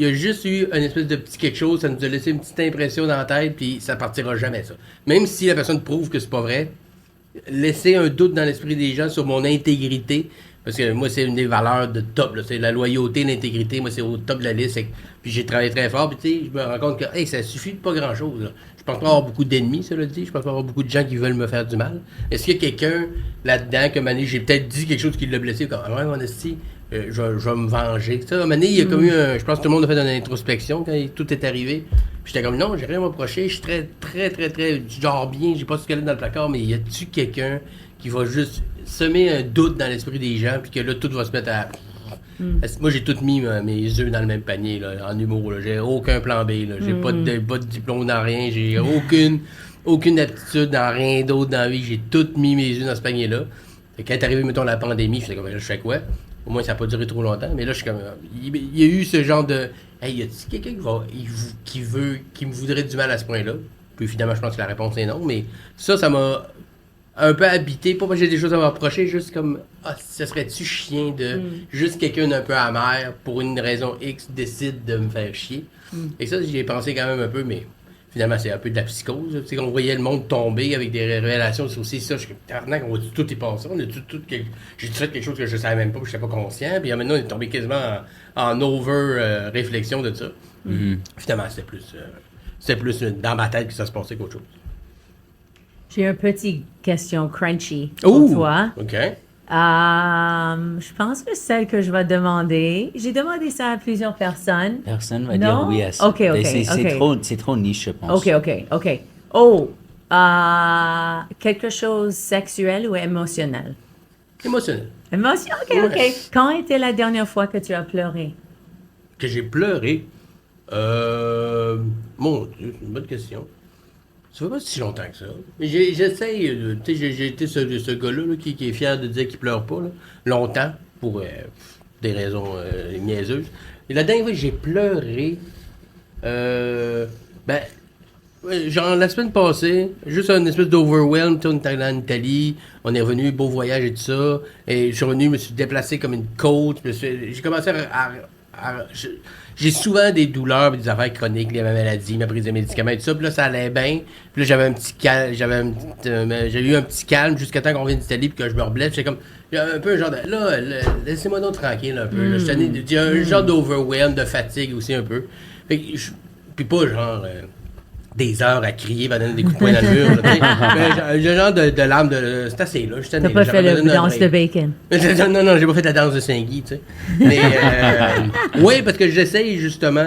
a juste eu une espèce de petit quelque chose, ça nous a laissé une petite impression dans la tête, puis ça partira jamais, ça. Même si la personne prouve que c'est pas vrai, laisser un doute dans l'esprit des gens sur mon intégrité, parce que moi, c'est une des valeurs de top, là. C'est la loyauté, l'intégrité, moi, c'est au top de la liste. Puis j'ai travaillé très fort, puis tu sais, je me rends compte que hey, ça suffit de pas grand-chose, là. Je pense pas avoir beaucoup d'ennemis, cela dit. Je pense pas avoir beaucoup de gens qui veulent me faire du mal. Est-ce qu'il y a quelqu'un là-dedans que, mané, j'ai peut-être dit quelque chose qui l'a blessé, comme, ah ouais, mon esti, je vais me venger. Ça, mané, il y a comme eu je pense que tout le monde a fait une introspection quand tout est arrivé. Puis j'étais comme, non, j'ai rien à m'approcher, je suis très, très, très, très, genre bien, j'ai pas ce squelette dans le placard, mais y a-tu quelqu'un qui va juste semer un doute dans l'esprit des gens, puis que là, tout va se mettre à... Moi, j'ai tout mis mes œufs dans le même panier, là, en humour. Là. J'ai aucun plan B. Là. J'ai pas de diplôme dans rien. J'ai aucune aptitude dans rien d'autre dans la vie. J'ai tout mis mes œufs dans ce panier-là. Et quand est arrivé, mettons, la pandémie, je comme, je fais quoi? Au moins, ça n'a pas duré trop longtemps. Mais là, je suis comme... Il y a eu ce genre de... Hey, y a-t-il quelqu'un qui me voudrait du mal à ce point-là? Puis finalement, je pense que la réponse est non. Mais ça m'a... un peu habité, pas parce que j'ai des choses à m'approcher, juste comme, ça serait-tu chien de juste quelqu'un d'un peu amer, pour une raison X, décide de me faire chier. Et ça, j'y ai pensé quand même un peu, mais finalement, c'est un peu de la psychose. Tu sais, qu'on voyait le monde tomber avec des révélations, c'est aussi ça. Je suis comme, tabarnak, on va tout y passer. J'ai fait quelque chose que je savais même pas, que je n'étais pas conscient, puis maintenant, on est tombé quasiment en over-réflexion de ça. Finalement, c'était plus dans ma tête que ça se passait qu'autre chose. J'ai une petite question crunchy pour toi. OK. Je pense que celle que je vais demander, j'ai demandé ça à plusieurs personnes. Personne va dire oui à ça. OK. C'est trop niche, je pense. OK. Quelque chose sexuel ou émotionnel? Émotionnel. OK. Quand était la dernière fois que tu as pleuré? Que j'ai pleuré? Mon Dieu, c'est une bonne question. Ça fait pas si longtemps que ça. Mais j'essaye, tu sais, j'ai été ce gars-là là, qui est fier de dire qu'il pleure pas, là, longtemps, pour des raisons niaiseuses. Et la dernière fois que j'ai pleuré, genre la semaine passée, juste une espèce d'overwhelm, on était en Italie, on est revenu, beau voyage et tout ça, et je suis revenu, je me suis déplacé comme une côte, j'ai commencé j'ai souvent des douleurs, des affaires chroniques, ma maladie, ma prise de médicaments et tout ça. Puis là, ça allait bien. Puis là, j'avais un petit calme, j'ai eu un petit calme jusqu'à temps qu'on vienne d'Italie puis que je me reblesse. J'étais comme, il y a un peu un genre de, là, laissez-moi donc tranquille un peu. Il y a un genre d'overwhelm, de fatigue aussi un peu. Puis pas genre des heures à crier, va donner des coups de poing dans le mur. J'ai un genre de larmes de, c'est assez là. T'as pas fait la danse de bacon? Non, j'ai pas fait la danse de Saint-Guy, tu sais. Mais, oui, parce que j'essaye justement,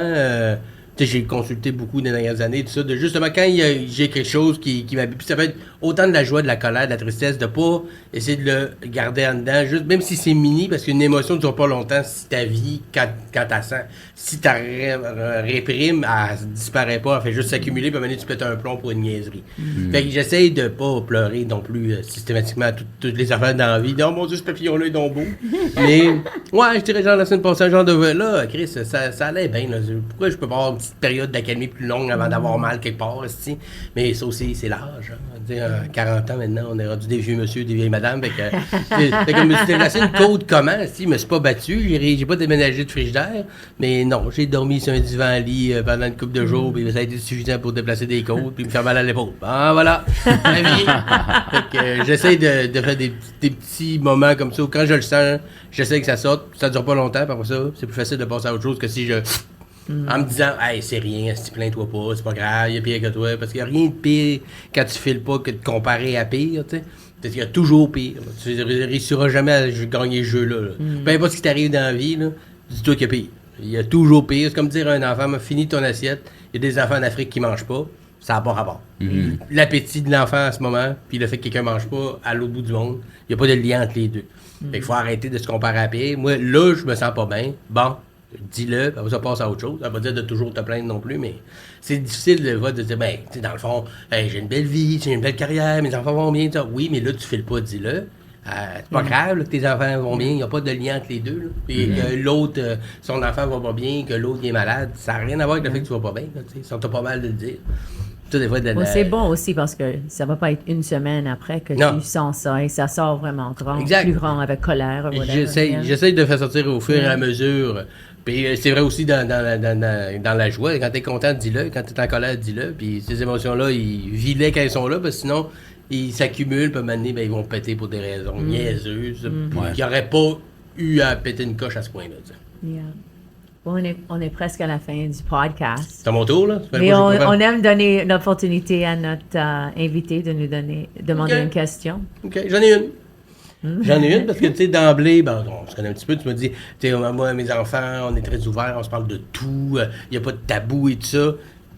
tu sais, j'ai consulté beaucoup dans les dernières années, tout ça, de justement, quand j'ai quelque chose qui m'habite, puis ça peut être autant de la joie, de la colère, de la tristesse, de pas essayer de le garder en dedans, juste, même si c'est mini, parce qu'une émotion ne dure pas longtemps si ta vie, quand t'as sens, si t'as réprime, elle disparaît pas, elle fait juste s'accumuler, puis à un moment donné, tu pètes un plomb pour une niaiserie. Fait que j'essaye de pas pleurer non plus systématiquement toutes les affaires dans la vie. Non, mon Dieu, ce papillon-là est donc beau. Mais, ouais, je dirais genre la semaine passée, un genre de, là, Chris, ça allait bien, là. Pourquoi je peux pas avoir une petite période d'accalmie plus longue avant d'avoir mal quelque part, aussi? Mais ça aussi, c'est l'âge, hein. 40 ans maintenant, on est rendu des vieux monsieur, des vieilles madames. Fait que comme je me suis déplacé une côte comment, si, je me suis pas battu, j'ai pas déménagé de frigidaire, mais non, j'ai dormi sur un divan lit pendant une couple de jours, puis ça a été suffisant pour déplacer des côtes, puis me faire mal à l'épaule. Ah, voilà, la vie. Fait que j'essaie de faire des petits moments comme ça, où quand je le sens, j'essaie que ça sorte, ça dure pas longtemps, après ça, c'est plus facile de passer à autre chose que si je... En me disant, hey, c'est rien, si tu plains-toi pas, c'est pas grave, il y a pire que toi. Parce qu'il n'y a rien de pire quand tu files pas que de comparer à pire, tu sais. Parce qu'il y a toujours pire. Tu ne réussiras jamais à gagner ce jeu-là. Peu importe ce qui t'arrive dans la vie, là, dis-toi qu'il y a pire. Il y a toujours pire. C'est comme dire à un enfant, finis ton assiette. Il y a des enfants en Afrique qui mangent pas. Ça n'a pas rapport. L'appétit de l'enfant à ce moment, puis le fait que quelqu'un mange pas à l'autre bout du monde, il n'y a pas de lien entre les deux. Fait qu'il faut arrêter de se comparer à pire. Moi, là, je me sens pas bien. Bon. Dis-le, ça passe à autre chose. Ça veut pas dire de toujours te plaindre non plus, mais c'est difficile de dire, dans le fond, hey, j'ai une belle vie, j'ai une belle carrière, mes enfants vont bien. Oui, mais là, tu files pas, dis-le. c'est pas grave là, que tes enfants vont bien, il n'y a pas de lien entre les deux. Là. Et que l'autre, son enfant va pas bien, que l'autre est malade, ça n'a rien à voir avec le fait que tu vas pas bien. Là, ils sont pas mal de le dire. Des fois, c'est bon aussi parce que ça va pas être une semaine après que tu sens ça et ça sort vraiment grand, plus grand avec colère. J'essaie de faire sortir au fur et à mesure. Puis c'est vrai aussi dans la joie. Quand t'es content, dis-le. Quand t'es en colère, dis-le. Puis ces émotions-là, vis-les quand elles sont là, parce que sinon, ils s'accumulent. Puis à un moment donné, ils vont péter pour des raisons niaiseuses. Qui n'auraient pas eu à péter une coche à ce point-là. Yeah. Bon, on est presque à la fin du podcast. C'est à mon tour, là? Mais on aime donner l'opportunité à notre invité de nous demander une question. OK, j'en ai une. J'en ai une parce que, tu sais, d'emblée, on se connaît un petit peu, tu m'as dit, tu sais, moi, mes enfants, on est très ouverts, on se parle de tout, il n'y a pas de tabou et tout ça.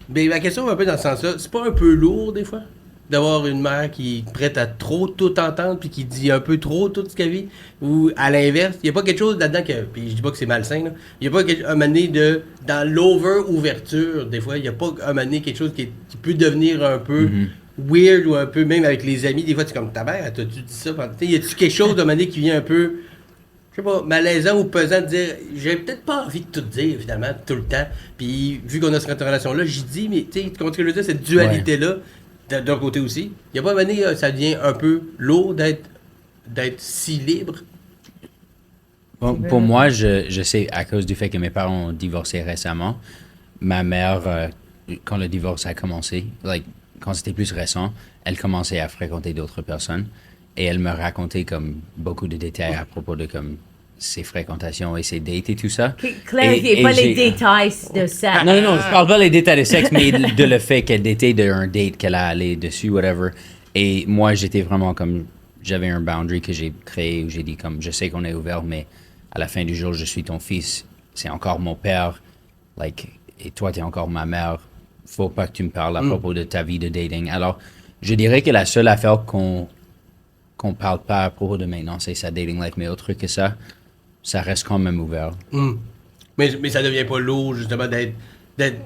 Mais ma question va un peu dans ce sens-là. C'est pas un peu lourd, des fois, d'avoir une mère qui est prête à trop tout entendre puis qui dit un peu trop tout ce qu'elle vit? Ou à l'inverse, il n'y a pas quelque chose là-dedans que, puis je dis pas que c'est malsain, il n'y a pas un moment donné dans l'over-ouverture, des fois, il n'y a pas un moment donné quelque chose qui peut devenir un peu weird ou un peu, même avec les amis, des fois, c'est comme ta mère, t'as-tu dit ça? Y a-tu quelque chose de moment donné qui vient un peu, je sais pas, malaisant ou pesant de dire, j'ai peut-être pas envie de tout dire, finalement, tout le temps. Puis, vu qu'on a cette relation-là, j'y dis, mais tu sais, comment tu veux dire, cette dualité-là, d'un côté aussi. Il y a pas un moment donné, ça devient un peu lourd d'être si libre. Bon, pour moi, je sais, à cause du fait que mes parents ont divorcé récemment, ma mère, quand le divorce a commencé, quand c'était plus récent, elle commençait à fréquenter d'autres personnes et elle me racontait comme beaucoup de détails à propos de comme ses fréquentations et ses dates et tout ça. Clarifiez pas les détails de ça. Non, je parle pas des détails de sexe, mais de le fait qu'elle datait d'un date qu'elle a allé dessus, whatever. Et moi, j'étais vraiment comme, j'avais un boundary que j'ai créé où j'ai dit comme, je sais qu'on est ouvert, mais à la fin du jour, je suis ton fils, c'est encore mon père, et toi, t'es encore ma mère. Faut pas que tu me parles à propos de ta vie de dating. Alors, je dirais que la seule affaire qu'on parle pas à propos de maintenant, c'est sa dating life, mais autre que ça reste quand même ouvert. Mais ça devient pas lourd, justement, d'être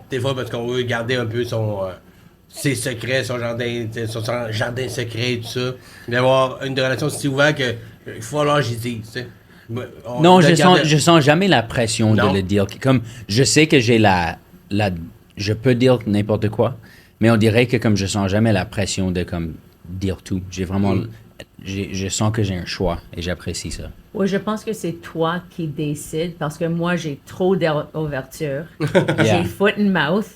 des fois, parce qu'on veut garder un peu ses secrets, son jardin secret et tout ça. D'avoir une relation si ouverte qu'il faut falloir que j'y dise, tu sais. Non, je sens jamais la pression de le dire. Comme, je sais que j'ai je peux dire n'importe quoi, mais on dirait que comme je sens jamais la pression de comme dire tout. J'ai vraiment, je sens que j'ai un choix et j'apprécie ça. Oui, je pense que c'est toi qui décides parce que moi, j'ai trop d'ouverture. J'ai foot and mouth.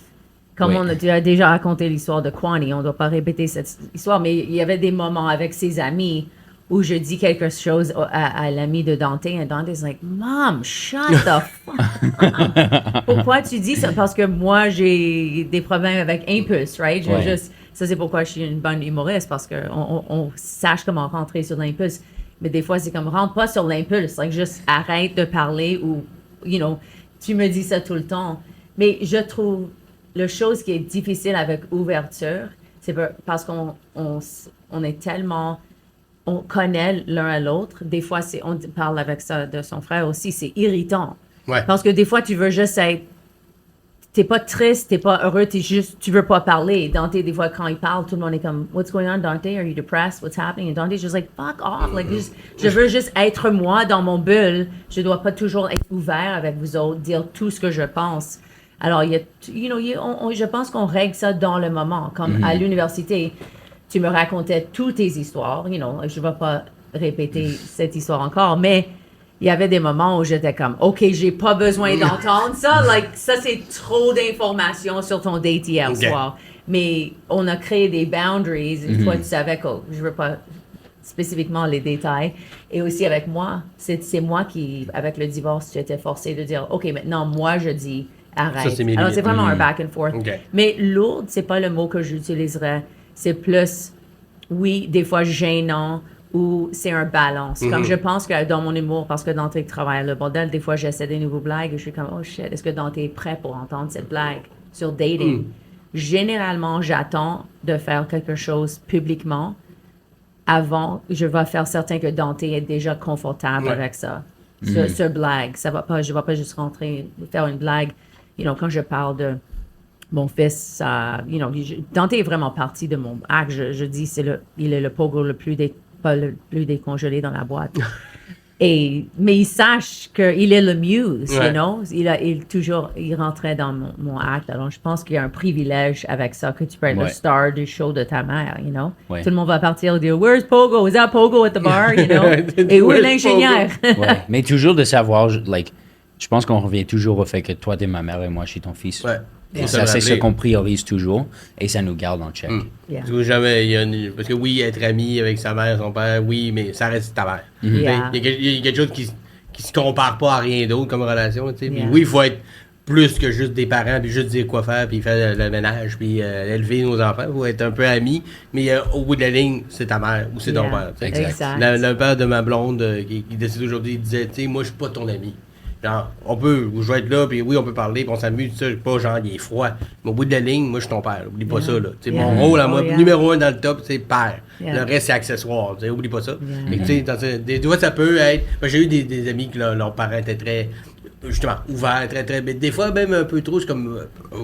Comme on a déjà raconté l'histoire de Kwani, on ne doit pas répéter cette histoire, mais il y avait des moments avec ses amis où je dis quelque chose à l'ami de Dante, et Dante est like, Mom, shut the fuck. Pourquoi tu dis ça? Parce que moi, j'ai des problèmes avec impulse, right? Ça, c'est pourquoi je suis une bonne humoriste, parce qu'on sache comment rentrer sur l'impulse. Mais des fois, c'est comme, rentre pas sur l'impulse, juste arrête de parler ou, tu me dis ça tout le temps. Mais je trouve, la chose qui est difficile avec ouverture, c'est parce qu'on est tellement... On connaît l'un à l'autre. Des fois, on parle avec ça de son frère aussi, c'est irritant. Ouais. Parce que des fois, tu veux juste être... T'es pas triste, t'es pas heureux, tu veux pas parler. Dante, des fois, quand il parle, tout le monde est comme, What's going on, Dante? Are you depressed? What's happening? And Dante's just like, fuck off. Je veux juste être moi dans mon bulle. Je dois pas toujours être ouvert avec vous autres, dire tout ce que je pense. Alors, je pense qu'on règle ça dans le moment. Comme à l'université, tu me racontais toutes tes histoires. Je ne vais pas répéter cette histoire encore, mais il y avait des moments où j'étais comme, OK, j'ai pas besoin d'entendre ça. Ça, c'est trop d'informations sur ton date hier soir. Mais on a créé des boundaries. Toi, tu savais que je veux pas spécifiquement les détails. Et aussi avec moi, c'est moi qui, avec le divorce, j'étais forcée de dire, OK, maintenant, moi, je dis, arrête. Ça, alors, c'est vraiment un back and forth. Okay. Mais lourde, c'est pas le mot que j'utiliserais. C'est plus, oui, des fois gênant ou c'est un balance. Comme je pense que dans mon humour, parce que Dante travaille le bordel, des fois j'essaie des nouveaux blagues et je suis comme, oh shit, est-ce que Dante est prêt pour entendre cette blague sur dating? Généralement, j'attends de faire quelque chose publiquement avant, je vais faire certain que Dante est déjà confortable avec ça. Ce blague, ça va pas, je vais pas juste rentrer, faire une blague, quand je parle de mon fils, Dante est vraiment partie de mon acte. Je dis, il est le pauvre le plus pas le plus décongelé dans la boîte. Mais il sache qu'il est le muse, Ouais. you know? Il rentrait dans mon acte. Alors, je pense qu'il y a un privilège avec ça, que tu peux être le Ouais. star du show de ta mère, you know? Ouais. Tout le monde va partir et dire, "Where's Pogo? Is that Pogo at the bar?" You know? Et où est Where's l'ingénieur? Ouais. Mais toujours de savoir, je pense qu'on revient toujours au fait que toi, t'es ma mère et moi, je suis ton fils. Ouais. Et Faut se ça, le c'est ce rappeler. qu'on priorise toujours et ça nous garde en check. Yeah. Parce que jamais, parce que oui, être ami avec sa mère, son père, oui, mais ça reste ta mère. Yeah. Il y a quelque chose qui se compare pas à rien d'autre comme relation. Tu sais. Puis Yeah. oui, il faut être plus que juste des parents, puis juste dire quoi faire, puis faire le ménage, puis élever nos enfants. Il faut être un peu amis, mais au bout de la ligne, c'est ta mère ou c'est ton Yeah. père. tu sais. Exact. Le père de ma blonde qui décide aujourd'hui, il disait, tu sais, moi, je suis pas ton ami. Genre, je vais être là, puis oui, on peut parler, puis on s'amuse, ça, pas genre, il est froid. Mais au bout de la ligne, moi, je suis ton père. Oublie pas Yeah. ça, là. Tu sais, Yeah. mon rôle, à moi, Oh, yeah. numéro 1 dans le top, c'est père. Yeah. Le reste, c'est accessoire. Tu sais, oublie pas ça. Yeah. Mais tu sais, des fois, ça peut être. Moi, j'ai eu des amis que leurs parents étaient très. Justement, ouverts, très. Mais des fois, même un peu trop, c'est comme.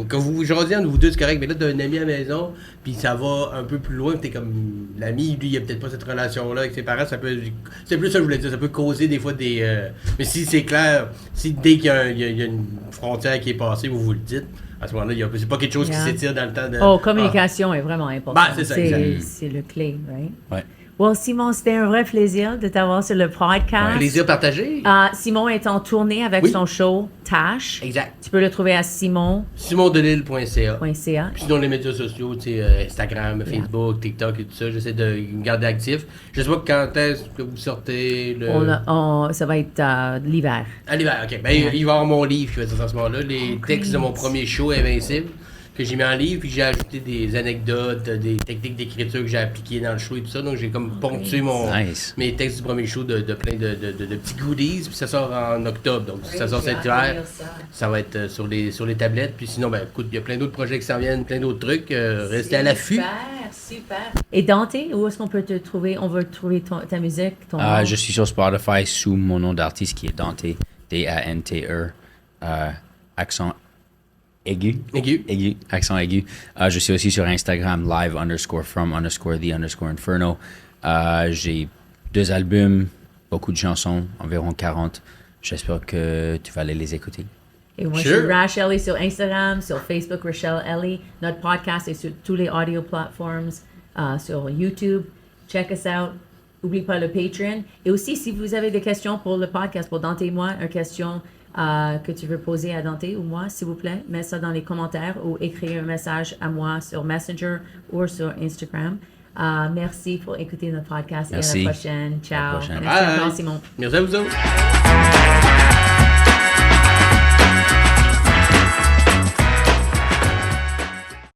Quand vous jasez entre vous deux, c'est correct, mais là, t'as un ami à la maison, puis ça va un peu plus loin, puis t'es comme. L'ami, lui, il a peut-être pas cette relation-là avec ses parents, ça peut. C'est plus ça que je voulais dire, ça peut causer des fois des. Mais si c'est clair, si dès qu'il y a une frontière qui est passée, vous le dites, à ce moment-là, c'est pas quelque chose Yeah. qui s'étire dans le temps de. Oh, communication est vraiment importante. Ben, c'est ça, exact. C'est le clé, right? Ouais. Well, Simon, c'était un vrai plaisir de t'avoir sur le podcast. Plaisir partagé. Simon est en tournée avec Oui. son show Tash. Exact. Tu peux le trouver à simon.ca. SimonDelille.ca. Sinon, les médias sociaux, tu sais, Instagram, Facebook, TikTok et tout ça, j'essaie de me garder actif. Je sais pas quand est-ce que vous sortez le. Ça va être l'hiver. À l'hiver, ok. Ben, il va y avoir mon livre qui va sortir à ce moment-là. Les textes de mon premier show, Invincible, que j'ai mis en livre, puis j'ai ajouté des anecdotes, des techniques d'écriture que j'ai appliquées dans le show et tout ça. Donc, j'ai comme ponctué Nice. mes textes du premier show de plein de petits goodies, puis ça sort en octobre. Donc, si ça sort cet hiver, ça va être sur les tablettes. Puis sinon, ben, écoute, il y a plein d'autres projets qui s'en viennent, plein d'autres trucs. Restez à l'affût. Super. Et Dante, où est-ce qu'on peut te trouver? On veut trouver ta musique, ton nom? Je suis sur Spotify sous mon nom d'artiste qui est Dante, D-A-N-T-E, accent aigu. Aigu. Accent aigu. Je suis aussi sur Instagram, live_from_the_inferno. J'ai 2 albums, beaucoup de chansons, environ 40. J'espère que tu vas aller les écouter. Et moi, Sure. je suis Rash Ellie sur Instagram, sur Facebook, Rachel Ellie. Notre podcast est sur tous les audio platforms, sur YouTube. Check us out. N'oublie pas le Patreon. Et aussi, si vous avez des questions pour le podcast, pour Dante et moi, une question que tu veux poser à Dante ou moi, s'il vous plaît, mets ça dans les commentaires ou écris un message à moi sur Messenger ou sur Instagram. Merci pour écouter notre podcast et à Merci. la prochaine. Ciao. À la prochaine. Merci Bye. encore, Simon. Merci à vous autres.